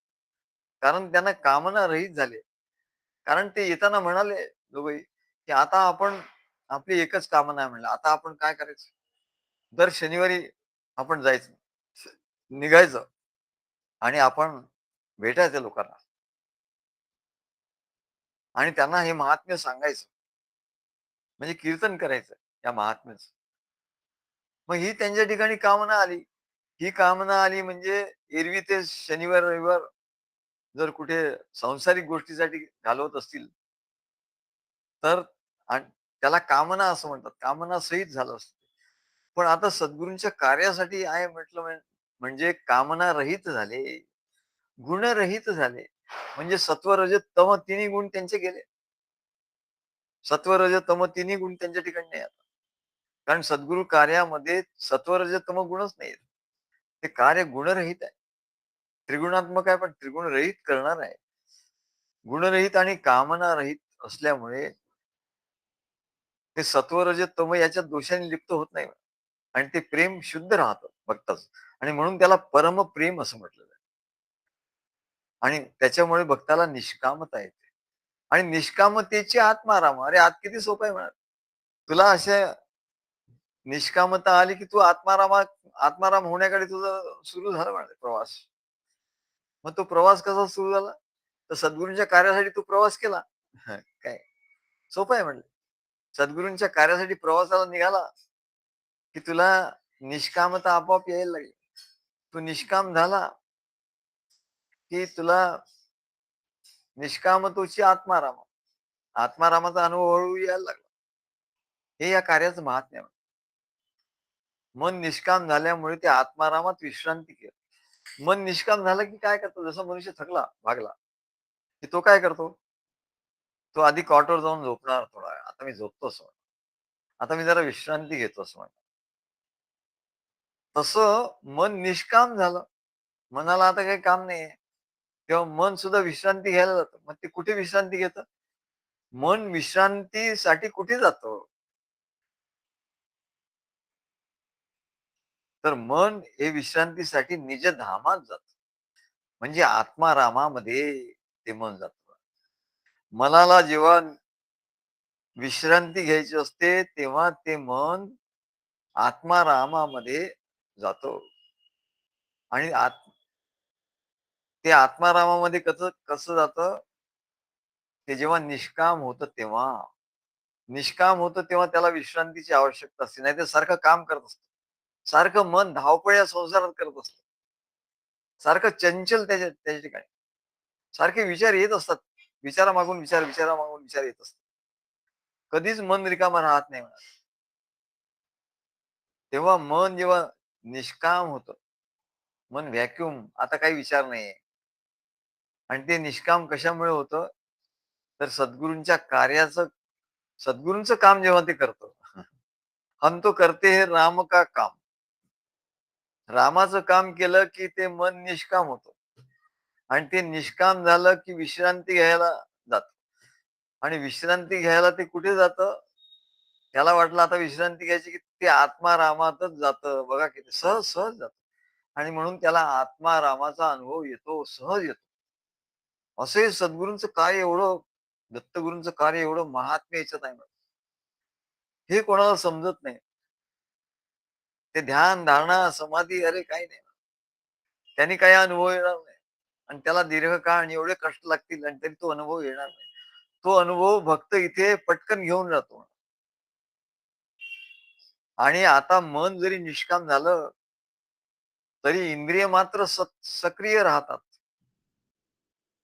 कारण त्यांना कामना रहित झाले. कारण ते येताना म्हणाले दोघंही, की आता आपण आपली एकच कामना आहे म्हणलं. आता आपण काय करायचं? दर शनिवारी आपण जायचं, निघायचं आणि आपण भेटायचं लोकांना आणि त्यांना हे महात्म्य सांगायचं. म्हणजे कीर्तन करायचं या महात्म्याचं. मग ही त्यांच्या ठिकाणी कामना आली. ही कामना आली म्हणजे एरवी ते शनिवार, रविवार जर कुठे सांसारिक गोष्टीसाठी घालवत असतील, तर त्याला कामना असं म्हणतात. कामना सहित झालं असतं. पण आता सद्गुरूंच्या कार्यासाठी आहे म्हटलं म्हणजे कामना रहित झाले, गुणरहित झाले. म्हणजे सत्व, रज, तम तिन्ही गुण त्यांचे गेले. सत्व, रज, तम तिन्ही गुण त्यांच्या ठिकाणी नाही आता. कारण सद्गुरू कार्यामध्ये सत्व, रज, तम गुणच नाहीत. ते कार्य गुणरहित आहे. त्रिगुणात्मक आहे, पण त्रिगुणरहित करणार आहे. गुणरहित आणि कामनारहित असल्यामुळे ते सत्व, रज, तम याच्या दोषाने लिप्त होत नाही आणि ते प्रेम शुद्ध राहतं भक्ताचं आणि म्हणून त्याला परमप्रेम असं म्हटलं जातं. आणि त्याच्यामुळे भक्ताला निष्कामता येते आणि निष्कामतेची आत्माराम. अरे आत किती सोपं आहे म्हणा. तुला अशा निष्कामता आली, की तू आत्माराम होण्याकडे तुझं सुरू झालं म्हणे प्रवास. मग तो प्रवास कसा सुरू झाला? तर सद्गुरूंच्या कार्यासाठी तू प्रवास केला. हं, काय सोपं आहे म्हणलं. सद्गुरूंच्या कार्यासाठी प्रवासाला निघाला, की तुला निष्कामता आपोआप यायला लागली. तू निष्काम झाला, की तुला निष्कामतोची आत्माराम. आत्मारामाचा अनुभव हळू यायला लागला. हे या कार्याचं महात्म्य आहे. मन निष्काम झाल्यामुळे ते आत्मारामात विश्रांती घे. मन निष्काम झालं की काय करतो? जसा मनुष्य थकला, भागला, की तो काय करतो? तो आधी कॉटवर जाऊन झोपणार थोडा वेळ. आता मी झोपतो असं म्हणतो. आता मी जरा विश्रांती घेतो असं म्हणतो. तसं मन निष्काम झालं. मनाला आता काही काम नाहीये. तेव्हा मन सुद्धा विश्रांती घ्यायला जातं. मग ते कुठे विश्रांती घेतं? मन विश्रांतीसाठी कुठे जातं? तर मन हे विश्रांतीसाठी निजधामात जातं. म्हणजे आत्मारामामध्ये ते मन जातं. मनाला जेव्हा विश्रांती घ्यायची असते, तेव्हा ते मन आत्मारामामध्ये जातं आणि ते आत्मारामामध्ये कसं कसं जातं? ते जेव्हा निष्काम होतं तेव्हा. निष्काम होतं तेव्हा त्याला विश्रांतीची आवश्यकता असते. नाहीतर सारखं काम करत असतं. सारखं मन धावपळ या संसारात करत असतं. सारखं चंचल त्याच्या त्याच्या ठिकाणी. सारखे विचार येत असतात. विचारामागून विचार, विचारामागून विचार येत असतात. कधीच मन रिकामं राहत नाही म्हणा. तेव्हा मन जेव्हा निष्काम होतं, मन व्हॅक्यूम आता काही विचार नाहीये आणि ते निष्काम कशामुळे होतं? तर सद्गुरूंचं काम जेव्हा ते करतं. हम तो करते है राम का काम. रामाचं काम केलं की ते मन निष्काम होतं आणि ते निष्काम झालं की विश्रांती घ्यायला जातं आणि विश्रांती घ्यायला ते कुठे जातं? त्याला वाटलं आता विश्रांती घ्यायची की ते आत्मारामातच जातं. बघा किती सहज, सहज जातं आणि म्हणून त्याला आत्मारामाचा अनुभव येतो, सहज येतो. असे सद्गुरूंचं कार्य एवढं दत्तगुरूंचं कार्य एवढं महात्म्य याच्यात आहे ना, हे कोणाला समजत नाही. ते ध्यान, धारणा, समाधी अरे काही नाही. त्यांनी काही अनुभव येणार नाही आणि त्याला दीर्घकाळ आणि एवढे कष्ट लागतील आणि तरी तो अनुभव येणार नाही. तो अनुभव भक्त इथे पटकन घेऊन जातो आणि आता मन जरी निष्काम झालं, तरी इंद्रिय मात्र सक्रिय राहतात.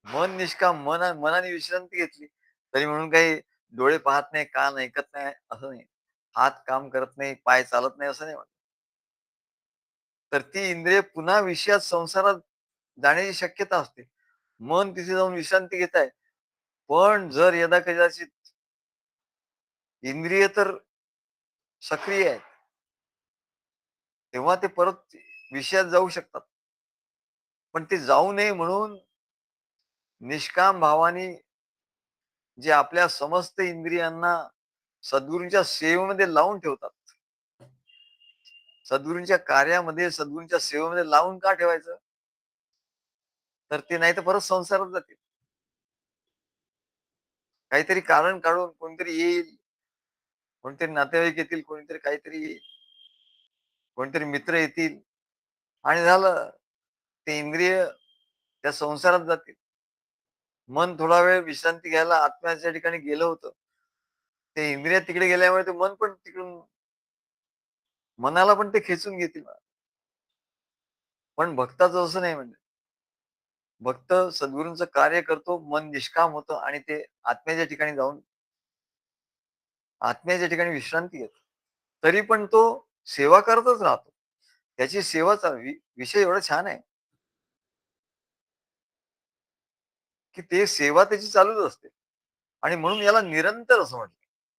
मन निष्काम मनाने विश्रांती घेतली, तरी म्हणून काही डोळे पाहत नाही, कान ऐकत नाही असं नाही. हात काम करत नाही, पाय चालत नाही असं नाही म्हणत. तर ती इंद्रिय पुन्हा विषयात संसारात जाण्याची शक्यता असते. मन तिथे जाऊन विश्रांती घेत आहे. पण जर यदाकदाचित इंद्रिय तर सक्रिय आहेत, तेव्हा ते परत विषयात जाऊ शकतात. पण ते जाऊ नये म्हणून निष्काम भावाने जे आपल्या समस्त इंद्रियांना सद्गुरूंच्या सेवेमध्ये लावून ठेवतात. सद्गुरूंच्या कार्यामध्ये, सद्गुरूंच्या सेवेमध्ये लावून का ठेवायचं? तर ते नाही तर परत संसारात जातील. काहीतरी कारण काढून कोणीतरी येईल, कोणतरी नातेवाईक येतील, कोणीतरी काहीतरी येईल, कोणीतरी मित्र येतील आणि झालं. ते इंद्रिय त्या संसारात जातील. मन थोडा वेळ विश्रांती घ्यायला आत्म्याच्या ठिकाणी गेलं होतं. ते इंद्रिय तिकडे गेल्यामुळे ते मन पण तिकडून मनाला पण ते खेचून घेतील. पण भक्ताचं असं नाही म्हणजे. भक्त सद्गुरूंचं कार्य करतो, मन निष्काम होतं आणि ते आत्म्याच्या ठिकाणी जाऊन आत्म्याच्या ठिकाणी विश्रांती घेतो. तरी पण तो सेवा करतच राहतो. त्याची सेवाचा विषय एवढा छान आहे, की ते सेवा त्याची चालूच असते आणि म्हणून याला निरंतर असं म्हटलं.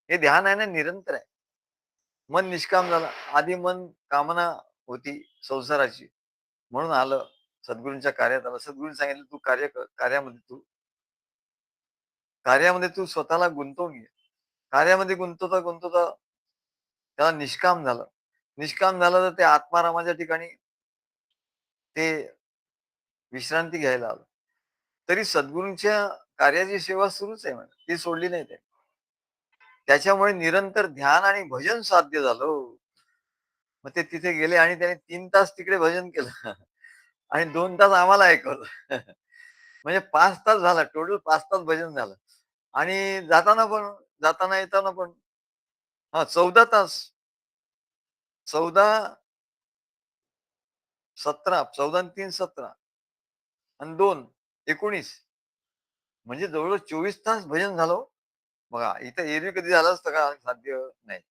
हे ध्यान आहे ना निरंतर आहे. मन निष्काम झालं. आधी मन कामना होती संसाराची. म्हणून आलं. सद्गुरूंच्या कार्यात आलं. सद्गुरूंनी सांगितलं, "तू कार्य कर. कार्यामध्ये तू स्वतःला गुंतवून घे." कार्यामध्ये गुंतवता त्याला निष्काम झालं. निष्काम झालं तर ते आत्मारामाच्या ठिकाणी ते विश्रांती घ्यायला आलं. तरी सद्गुरूंच्या कार्याची सेवा सुरूच आहे म्हणे. ती सोडली नाही त्यांनी. त्याच्यामुळे निरंतर ध्यान आणि भजन साध्य झालं हो. मग ते तिथे गेले आणि त्याने 3 तास तिकडे भजन केलं आणि 2 तास आम्हाला ऐकवलं. म्हणजे 5 तास झाला. टोटल 5 तास भजन झालं आणि जाताना येताना पण 14 तास. 14, 17, 14 आणि 3 17 आणि 2 19 म्हणजे जवळ 24 तास भजन झालं हो. बघा इथं एरवी कधी झालं असतं का? साध्य नाही.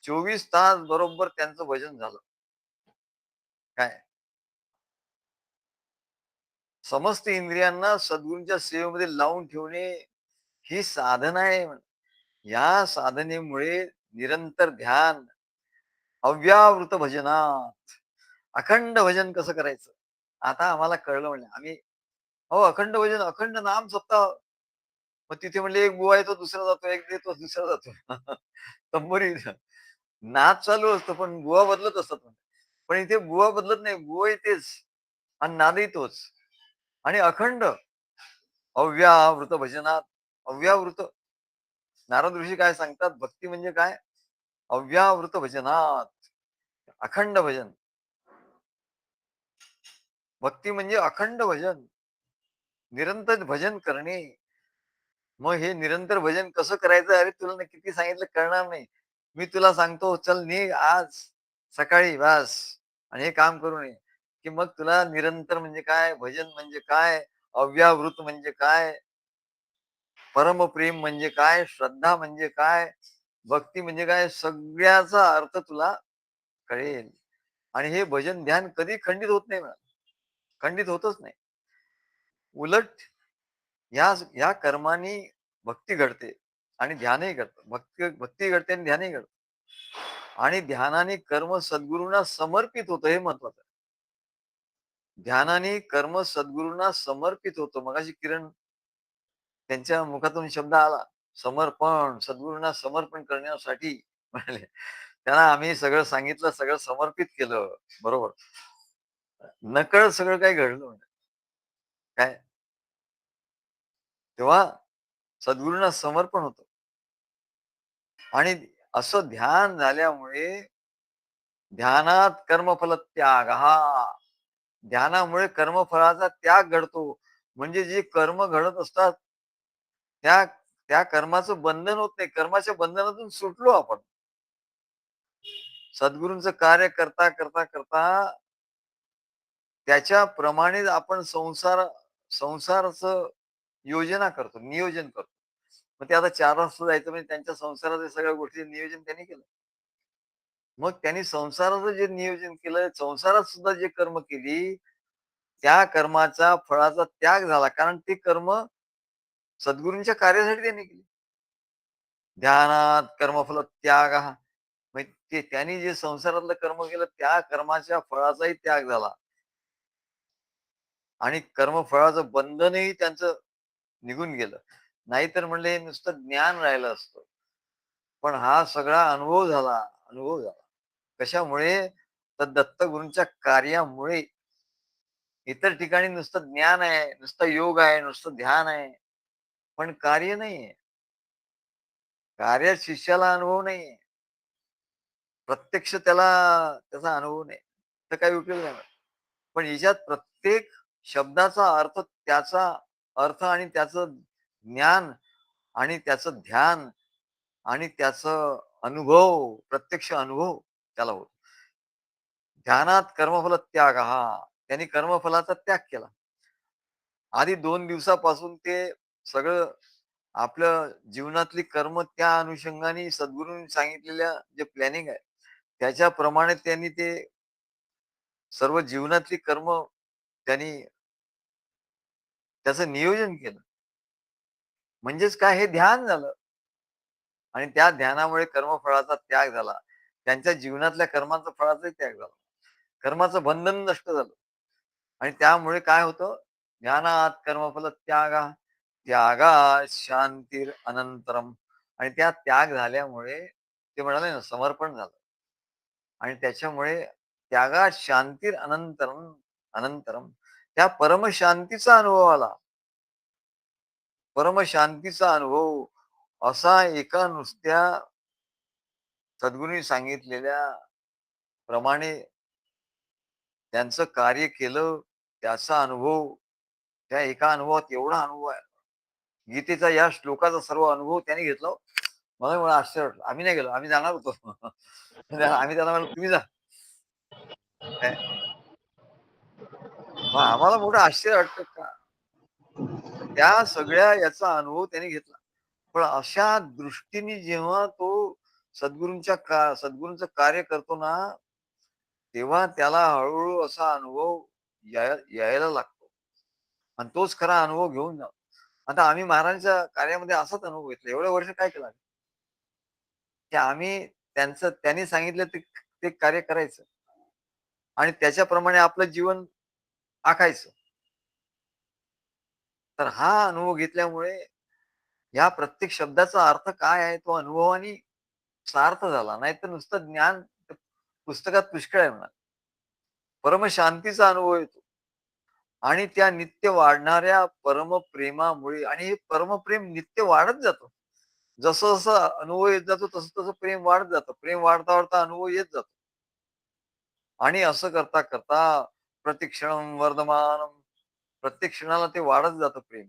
24 तास बरोबर त्यांचं भजन झालं. काय? समस्त इंद्रियांना सद्गुरूंच्या सेवेमध्ये लावून ठेवणे ही साधना आहे. या साधनेमुळे निरंतर ध्यान, अव्यावृत भजनात, अखंड भजन कसं करायचं? आता आम्हाला कळलं म्हणजे आम्ही हो, अखंड भजन, अखंड नाम सप्ताह. मग तिथे म्हणले एक बुवा येतो, दुसरा जातो, एक येतो, दुसरा जातो. तंबोरी नाद चालू असतो, पण बुवा बदलत असतात. पण इथे बुवा बदलत नाही, बुवाही तेच आणि नादही तोच आणि अखंड अव्यावृत भजनात. अव्यावृत नारद ऋषी काय सांगतात, भक्ती म्हणजे काय? अव्यावृत भजनात, अखंड भजन. भक्ती म्हणजे अखंड भजन, निरंतर भजन करणे. मग हे निरंतर भजन कसं करायचं? अरे तुला ना किती सांगितलं कळणार नाही. मी तुला सांगतो, चल निघ आज सकाळी बास आणि हे काम करून ये, की मग तुला निरंतर म्हणजे काय? भजन म्हणजे काय? अव्यावृत म्हणजे काय? परमप्रेम म्हणजे काय? श्रद्धा म्हणजे काय? भक्ती म्हणजे काय? सगळ्याचा अर्थ तुला कळेल. आणि हे भजन ध्यान कधी खंडित होत नाही म्हणा. खंडित होतच नाही. उलट या कर्मानी भक्ती घडते आणि ध्यानही घडतं. भक्ती भक्ती घडते आणि ध्यानही घडतं. आणि ध्यानाने कर्म सद्गुरूंना समर्पित होतं हे महत्वाचं आहे. ध्यानाने कर्म सद्गुरूंना समर्पित होतं. मगाशी किरण त्यांच्या मुखातून शब्द आला. समर्पण, सद्गुरूंना समर्पण करण्यासाठी म्हणाले. त्यांना आम्ही सगळं सांगितलं, सगळं समर्पित केलं. बरोबर. नकळत सगळं काही घडलं म्हणजे. काय? तेव्हा सद्गुरूंना समर्पण होतं आणि असं ध्यान झाल्यामुळे ध्यानात कर्मफल त्याग ध्यानामुळे कर्मफळाचा त्याग घडतो. म्हणजे जे कर्म घडत असतात, त्या त्या कर्माचं बंधन होत नाही. कर्माच्या बंधनातून सुटलो आपण. सद्गुरूंचं कार्य करता त्याच्याप्रमाणे आपण संसाराचं योजना करतो, नियोजन करतो. मग ते आता 4 वाजता जायचं म्हणजे त्यांच्या संसाराच्या सगळ्या गोष्टींचं नियोजन त्यांनी केलं. मग त्यांनी संसाराचं जे नियोजन केलं, संसारात सुद्धा जे कर्म केली, त्या कर्माचा फळाचा त्याग झाला. कारण ते कर्म सद्गुरूंच्या कार्यासाठी त्यांनी केली. ध्यानात कर्मफल त्यागः. म्हणजे ते त्यांनी जे संसारातलं कर्म केलं, त्या कर्माच्या फळाचाही त्याग झाला आणि कर्मफळाचं बंधनही त्यांचं निघून गेलं. नाहीतर म्हणले नुसतं ज्ञान राहिलं असतं. पण हा सगळा अनुभव झाला. कशामुळे? तर दत्तगुरूंच्या कार्यामुळे इतर ठिकाणी नुसतं ज्ञान आहे, नुसतं योग आहे, नुसतं ध्यान आहे, पण कार्य नाहीये. कार्यात शिष्याला अनुभव नाहीये. प्रत्यक्ष त्याला त्याचा अनुभव नाही. तर काही उपयोग नाही. पण याच्यात प्रत्येक शब्दाचा अर्थ, त्याचा अर्थ आणि त्याचं ज्ञान आणि त्याचं ध्यान आणि त्याचं अनुभव, प्रत्यक्ष अनुभव त्याला होतो. ध्यानात कर्मफल त्याग हा. त्यांनी कर्मफलाचा त्याग केला. आधी 2 दिवसापासून ते सगळं आपलं जीवनातली कर्म त्या अनुषंगाने सद्गुरूंनी सांगितलेल्या जे प्लॅनिंग आहे, त्याच्याप्रमाणे त्यांनी ते सर्व जीवनातली कर्म त्यांनी त्याचं नियोजन केलं. म्हणजेच काय, हे ध्यान झालं आणि त्या ध्यानामुळे कर्मफळाचा त्याग झाला. त्यांच्या जीवनातल्या कर्मांचा फळाचाही त्याग झाला. कर्माचं बंधन नष्ट झालं आणि त्यामुळे काय होतं, ध्यानात कर्मफल त्यागा, त्यागात शांतीर अनंतरम. आणि त्या त्याग झाल्यामुळे ते म्हणाले ना, समर्पण झालं आणि त्याच्यामुळे त्यागात शांतीर अनंतरम अनंतरम, त्या परमशांतीचा अनुभव आला. परमशांतीचा अनुभव असा एका नुसत्या सद्गुरूंनी सांगितलेल्या प्रमाणे त्यांचं कार्य केलं, त्याचा अनुभव, त्या एका अनुभवात एवढा अनुभव आहे. गीतेचा या श्लोकाचा सर्व अनुभव त्यांनी घेतला हो. मला आश्चर्य वाटलं. आम्ही नाही गेलो, आम्ही जाणार होतो. आम्ही त्यांना म्हणलो, तुम्ही जा. काय? मग आम्हाला मोठं आश्चर्य वाटतं का त्या सगळ्या याचा अनुभव त्यांनी घेतला. पण अशा दृष्टीने जेव्हा तो सद्गुरूंचं कार्य करतो ना, तेव्हा त्याला हळू असा अनुभव यायला लागतो आणि तोच खरा अनुभव घेऊन जातो. आता आम्ही महाराजांच्या कार्यामध्ये असाच अनुभव घेतला. एवढ्या वर्ष काय केलं आम्ही, की आम्ही त्यांनी सांगितलं ते ते कार्य करायचं आणि त्याच्याप्रमाणे आपलं जीवन आखायचं. तर हा अनुभव घेतल्यामुळे या प्रत्येक शब्दाचा अर्थ काय आहे तो अनुभवाने सार्थ झाला. नाहीतर नुसतं ज्ञान पुस्तकात पुष्कळ आहे म्हणा. परमशांतीचा अनुभव येतो आणि त्या नित्य वाढणाऱ्या परमप्रेमामुळे, आणि हे परमप्रेम नित्य वाढत जातं. जसं जसं अनुभव येत जातो तसं तसं प्रेम वाढत जातं. प्रेम वाढता वाढता अनुभव येत जातो. आणि असं करता करता प्रतिक्षणम वर्धमानम, प्रत्येक क्षणाला ते वाढत जातं प्रेम.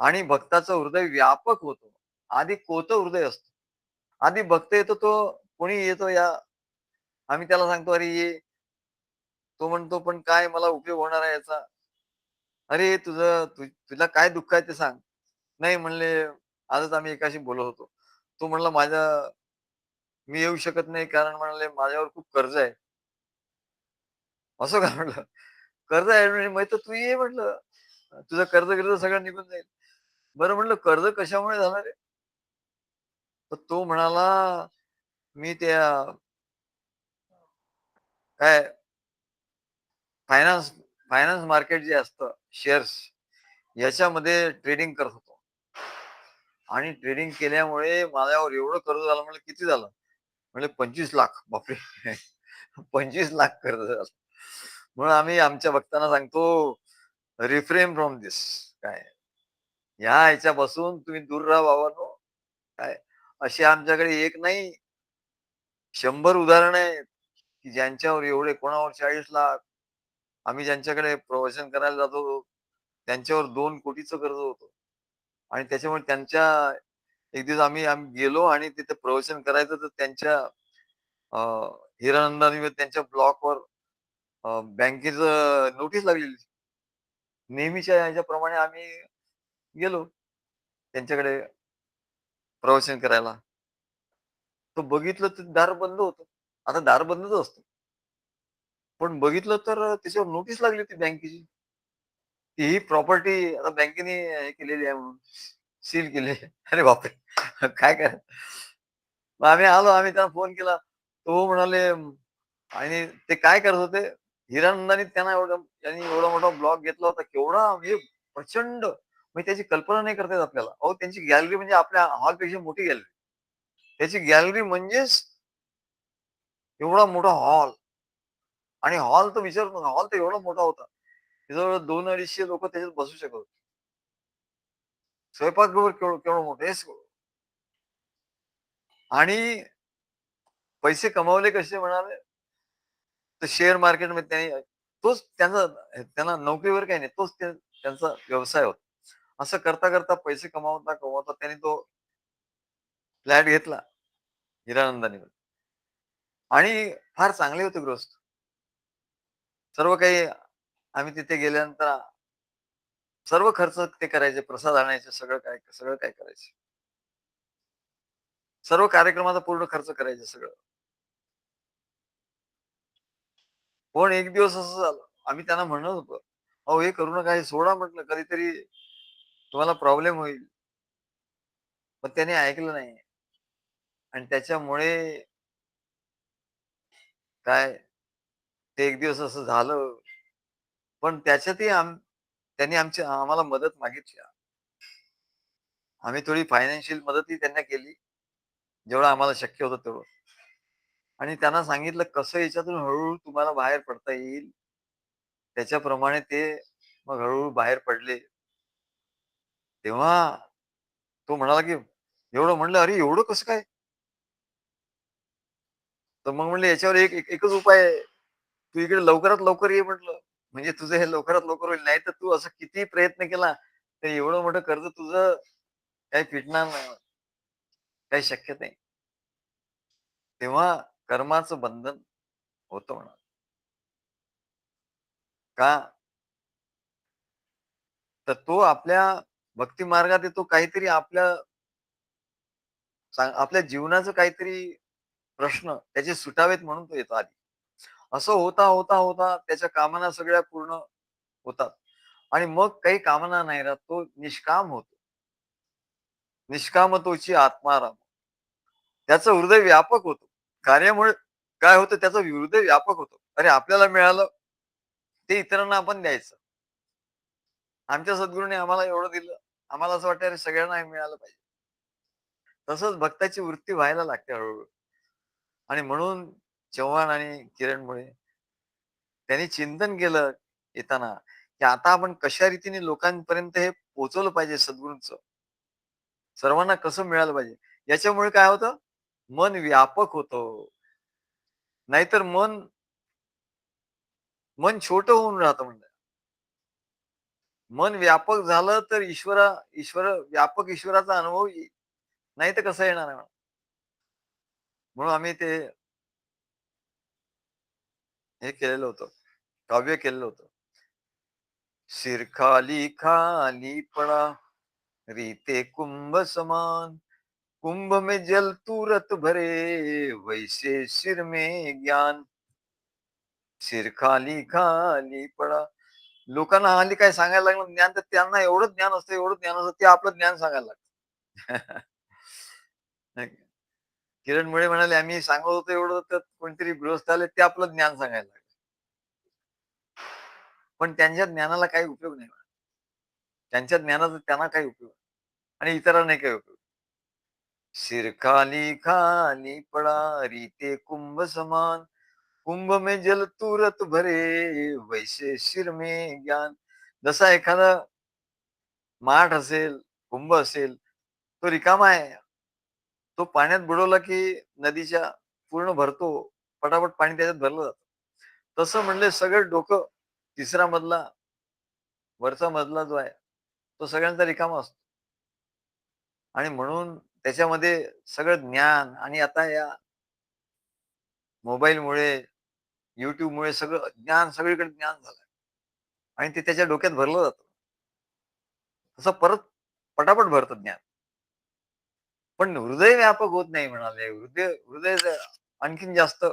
आणि भक्ताचं हृदय व्यापक होतं. आधी कोतं हृदय असतं. आधी भक्त येतो, तो कोणी येतो या, आम्ही त्याला सांगतो, "अरे ये." तो म्हणतो, "पण काय मला उपयोग होणार आहे याचा?" "अरे तुला काय दुःख आहे ते सांग." "नाही," म्हणले, "आजच आम्ही एकाशी बोलत होतो." तो म्हणला, मी येऊ शकत नाही कारण म्हणले माझ्यावर खूप कर्ज आहे." "असं का?" म्हटलं. "कर्ज आहे म्हणे, मग तर तू ये," म्हटलं. "तुझं कर्ज-बिर्ज सगळं निघून जाईल." "बरं," म्हटलं, "कर्ज कशामुळे झालं रे?" तर तो म्हणाला, "मी त्या काय फायनान्स फायनान्स मार्केट जे असतं, शेअर्स, याच्यामध्ये ट्रेडिंग करत होतो आणि ट्रेडिंग केल्यामुळे माझ्यावर एवढं कर्ज झालं." म्हणलं, "किती झालं?" म्हणले, 25,00,000. बापरे! 25,00,000 कर्ज झालं. म्हणून आम्ही आमच्या भक्तांना सांगतो, रिफ्रेन फ्रॉम धिस. काय, ह्या ह्याच्यापासून तुम्ही दूर राहा बाबांनो. काय, अशी आमच्याकडे एक नाही, 100 उदाहरणं आहेत, की ज्यांच्यावर एवढे, कोणावर 40,00,000. आम्ही ज्यांच्याकडे प्रवचन करायला जातो, त्यांच्यावर 2 कोटीचं कर्ज होतं आणि त्याच्यामुळे एक दिवस आम्ही आम्ही गेलो आणि तिथे प्रवचन करायचं, तर त्यांच्या अ, हिरानंदानी त्यांच्या ब्लॉकवर बँकेचं नोटीस लागलेली. नेहमीच्या ह्याच्याप्रमाणे आम्ही गेलो त्यांच्याकडे प्रवचन करायला. तर बघितलं तर दार बंद होतं. आता दार बंदच असतं. पण बघितलं तर त्याच्यावर नोटीस लागली होती बँकेची. की ही प्रॉपर्टी आता बँकेने हे केलेली आहे म्हणून, सील केली आहे. अरे बापरे! काय करायचं? मग आम्ही त्यांना फोन केला. तो म्हणाले, आणि ते काय करत होते, हिरानंदानी त्यांनी एवढा मोठा ब्लॉक घेतला होता. केवढा म्हणजे प्रचंड, म्हणजे त्याची कल्पना नाही करता येत आपल्याला. अहो, त्यांची गॅलरी म्हणजे आपल्या हॉलपेक्षा मोठी गॅलरी. त्याची गॅलरी म्हणजेच एवढा मोठा हॉल, आणि हॉल तर विचारूच नका. हॉल तर एवढा मोठा होता. जवळ 200-250 लोकं त्याच्यात बसू शकत होते. स्वयंपाकघर केवढं केवढं मोठं हे आणि पैसे कमावले कसे म्हणाले, तर शेअर मार्केटमध्ये त्यांनी तोच त्यांचा त्यांना नोकरीवर काही नाही. तोच त्यांचा व्यवसाय होता. असं करता-करता पैसे कमावता-कमावता त्यांनी तो फ्लॅट घेतला हिरानंदानी आणि फार चांगले होते गृहस्थ. सर्व काही आम्ही तिथे गेल्यानंतर सर्व खर्च ते करायचे. प्रसाद आणायचे, सगळं काय करायचे. सर्व कार्यक्रमाचा पूर्ण खर्च करायचे सगळं. पण एक दिवस असं झालं, आम्ही त्यांना म्हणत होतो, "अहो हे करू नका, हे सोडा म्हटलं कधीतरी तुम्हाला प्रॉब्लेम होईल." पण त्याने ऐकलं नाही आणि त्याच्यामुळे काय ते एक दिवस असं झालं. पण त्याच्यातही त्यांनी आम्हाला मदत मागितली. आम्ही थोडी फायनान्शियल मदतही त्यांना केली, जेवढं आम्हाला शक्य होतं तेवढं. आणि त्यांना सांगितलं कसं याच्यातून हळू तुम्हाला बाहेर पडता येईल. त्याच्याप्रमाणे ते मग हळू बाहेर पडले. तेव्हा तो म्हणाला, की एवढं म्हणलं, "अरे एवढं कसं काय?" तर मग म्हणलं, "याच्यावर एकच उपाय आहे. तू इकडे लवकरात लवकर ये" म्हटलं. "म्हणजे तुझं हे लवकरात लवकर होईल. नाहीतर तू असं कितीही प्रयत्न केला, तर एवढं मोठं कर्ज तुझं काही फिटणार नाही. काही शक्यता नाही." तेव्हा कर्माचं बंधन होतं म्हणा. का? तर तो आपल्या भक्ती मार्गात येतो काहीतरी आपल्या जीवनाचं काहीतरी प्रश्न त्याचे सुटावेत म्हणून तो येतो आधी. असं होता त्याच्या कामना सगळ्या पूर्ण होतात आणि मग काही कामना नाही राहत. तो निष्काम होतो. निष्कामतोची आत्माराम. त्याचं हृदय व्यापक होतं. कार्यामुळे काय होतं त्याचं हृदय व्यापक होतं. अरे आपल्याला मिळालं ते इतरांना आपण द्यायचं. आमच्या सद्गुरूने आम्हाला एवढं दिलं. आम्हाला असं वाटतं अरे सगळ्यांना हे मिळालं पाहिजे. तसंच भक्ताची वृत्ती व्हायला लागते हळू आणि म्हणून चव्हाण आणि किरणमुळे त्यांनी चिंतन केलं येताना, की आता आपण कशा रीतीने लोकांपर्यंत हे पोहोचवलं पाहिजे सद्गुरूंचं. सर्वांना कसं मिळालं पाहिजे. याच्यामुळे काय होतं, मन व्यापक होतं. नाहीतर मन छोटं होऊन राहतं म्हणलं. मन व्यापक झालं तर व्यापक ईश्वराचा अनुभव येईल. नाहीतर कसं येणार आहे? म्हणून आम्ही ते हे केलेलं होतं, काव्य केलेलं होतं. सिर खाली खाली पडा, रीते कुंभ समान. कुंभ में जल तुरत भरे, वैसे सिर में ज्ञान. सिर खाली खाली पडा. लोकांना हल्ली काय सांगायला लागलं ज्ञान, तर त्यांना एवढं ज्ञान असतं, ते आपलं ज्ञान सांगायला लागतात. नाही का? किरण मुळे म्हणाले, "आम्ही सांगत होतो एवढं, तर कोणतरी गृहस्थ आले, ते आपलं ज्ञान सांगायला लागले." पण त्यांच्या ज्ञानाला काही उपयोग नाही. त्यांच्या ज्ञानाचा त्यांना काही उपयोग आणि इतरांना नाही काही उपयोग. सिर खाली खाली पडा, रीते कुंभ समान. कुंभ में जल तुरत भरे, वैसे सिर में ज्ञान. जसा एखादा माठ असेल, कुंभ असेल, तो रिकामा आहे. तो पाण्यात बुडवला की नदीच्या पूर्ण भरतो. पटापट पाणी त्याच्यात भरलं जातं. तसं म्हणले सगळं डोकं तिसरा मजला, वरचा मजला जो आहे, तो सगळ्यांचा रिकामा असतो आणि म्हणून त्याच्यामध्ये सगळं ज्ञान आणि आता या मोबाईलमुळे, YouTubeमुळे सगळं ज्ञान सगळीकडे ज्ञान झालंय आणि ते त्याच्या डोक्यात भरलं जातं. तसं परत पटापट भरतं ज्ञान. पण हृदय व्यापक होत नाही म्हणाले. हृदय आणखीन जास्त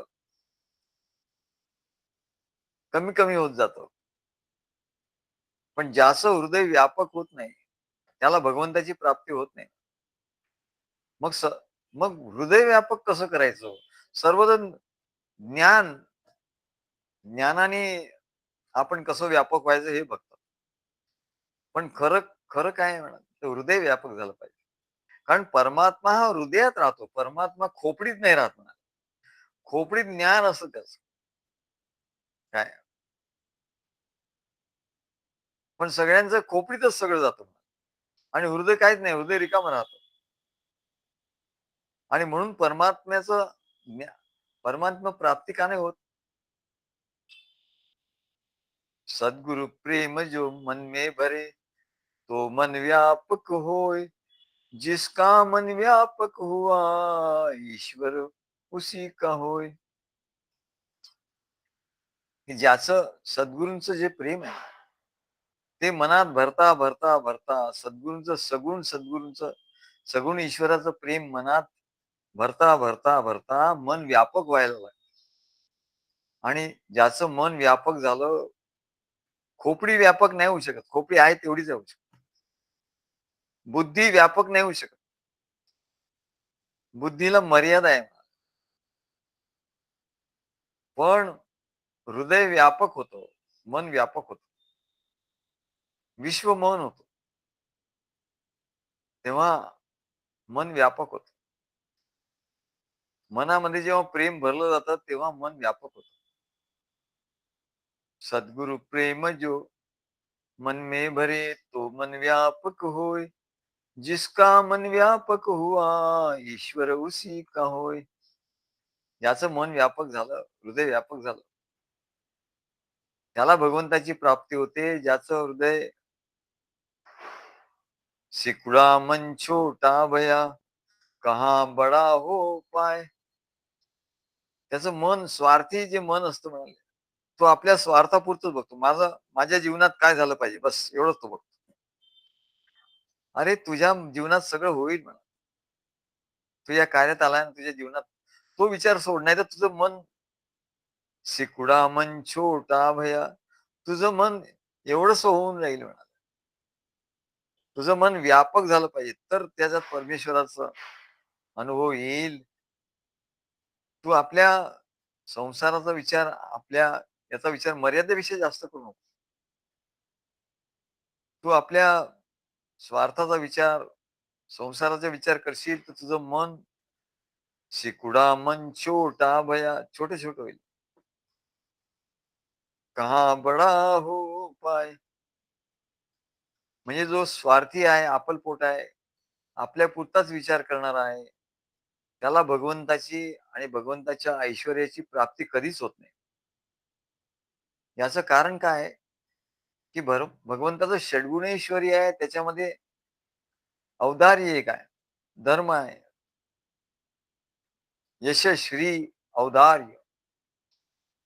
कमी-कमी होत जातं. पण ज्याचं हृदय व्यापक होत नाही, त्याला भगवंताची प्राप्ती होत नाही. मग स मग हृदय व्यापक कसं करायचं? सर्वजण ज्ञान ज्ञानाने आपण कसं व्यापक व्हायचं हे बघतात. पण खरं खरं काय आहे म्हणा, ते हृदय व्यापक झालं पाहिजे. कारण परमात्मा हा हृदयात राहतो. परमात्मा खोपडीत नाही राहत ना. खोपडीत ज्ञान असतं त्याचं. काय पण सगळ्यांचं खोपडीतच सगळं जातं आणि हृदय काहीच नाही, हृदय रिकामं राहतं. आणि म्हणून परमात्म्याचं परमात्मा प्राप्ती का नाही होत? सद्गुरु प्रेम जो मन में भरे, तो मन व्यापक होय. जिसका मन व्यापक हुआ, ईश्वर उसी का होय. की ज्याचं सद्गुरूंचं जे प्रेम आहे, ते मनात भरता भरता भरता सद्गुरूंचं सद्गुरूंचं सगुण ईश्वराचं प्रेम मनात भरता भरता भरता मन व्यापक व्हायला लागलं. आणि ज्याचं मन व्यापक झालं, खोपडी व्यापक नाही होऊ शकत. खोपडी आहे तेवढीच होऊ शकत. बुद्धी व्यापक नाही होऊ शकत. बुद्धीला मर्यादा आहे. पण हृदय व्यापक होतं, मन व्यापक होतं, विश्व मौन होतं. तेव्हा मन व्यापक होतं. मनामध्ये जेव्हा प्रेम भरलं जातं, तेव्हा मन व्यापक होतं. सद्गुरु प्रेम जो मन में भरे, तो मन व्यापक होय. जिसका मन व्यापक हुआ, ईश्वर उसी का होय. याचं मन व्यापक झालं, हृदय व्यापक झालं, त्याला भगवंताची प्राप्ती होते. ज्याचं हृदय सिकुडा मन छोटा भया, कहा बडा हो पाय. त्याचं मन स्वार्थी जे मन असतं म्हणाले, तो आपल्या स्वार्थापुरतच बघतो. माझ्या जीवनात काय झालं पाहिजे, बस एवढंच तो बघतो. अरे तुझ्या जीवनात सगळं होईल म्हणा. तुझ्या कार्यात आला तुझ्या जीवनात तो विचार सोड, नाही तर तुझं मन सिकुडा मन छोटा भया, तुझं मन एवढंच होऊन राहील म्हणा. तुझं मन व्यापक झालं पाहिजे, तर त्याच्यात परमेश्वराचा अनुभव येईल. तू आपल्या संसाराचा विचार, आपल्या याचा विचार मर्यादेविषयी जास्त करू नको. तू आपल्या स्वार्थाचा विचार, संसाराचा विचार करशील तर तुझं मन शिकुडा मन छोटा भया, छोटे छोटे होईल. कहा बडा हो पाय. म्हणजे जो स्वार्थी आहे, आपलपोट आहे, आपल्या पुरताच विचार करणारा आहे, त्याला भगवंताची आणि भगवंताच्या ऐश्वर्याची प्राप्ती कधीच होत नाही. याचं कारण काय आहे, की भगवंताचं षड्गुणेश्वरी आहे, त्याच्यामध्ये औदार्य एक आहे, धर्म आहे, यश, श्री, औदार्य,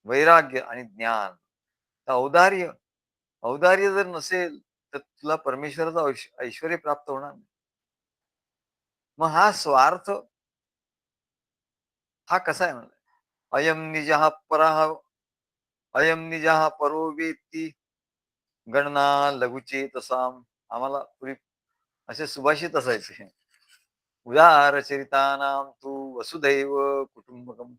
वैराग्य आणि ज्ञान. तर औदार्य औदार्य जर नसेल, तर तुला परमेश्वराचं ऐश्वर्य प्राप्त होणार नाही. मग हा स्वार्थ हा कसा आहे म्हणलं, अयम निजः परः अयम निजः परो वेत्ती गणना लघुचेतसाम. आम्हाला पूर्वी असे सुभाषित असायचे. उदार चरितानाम तू वसुदैव कुटुंबकम.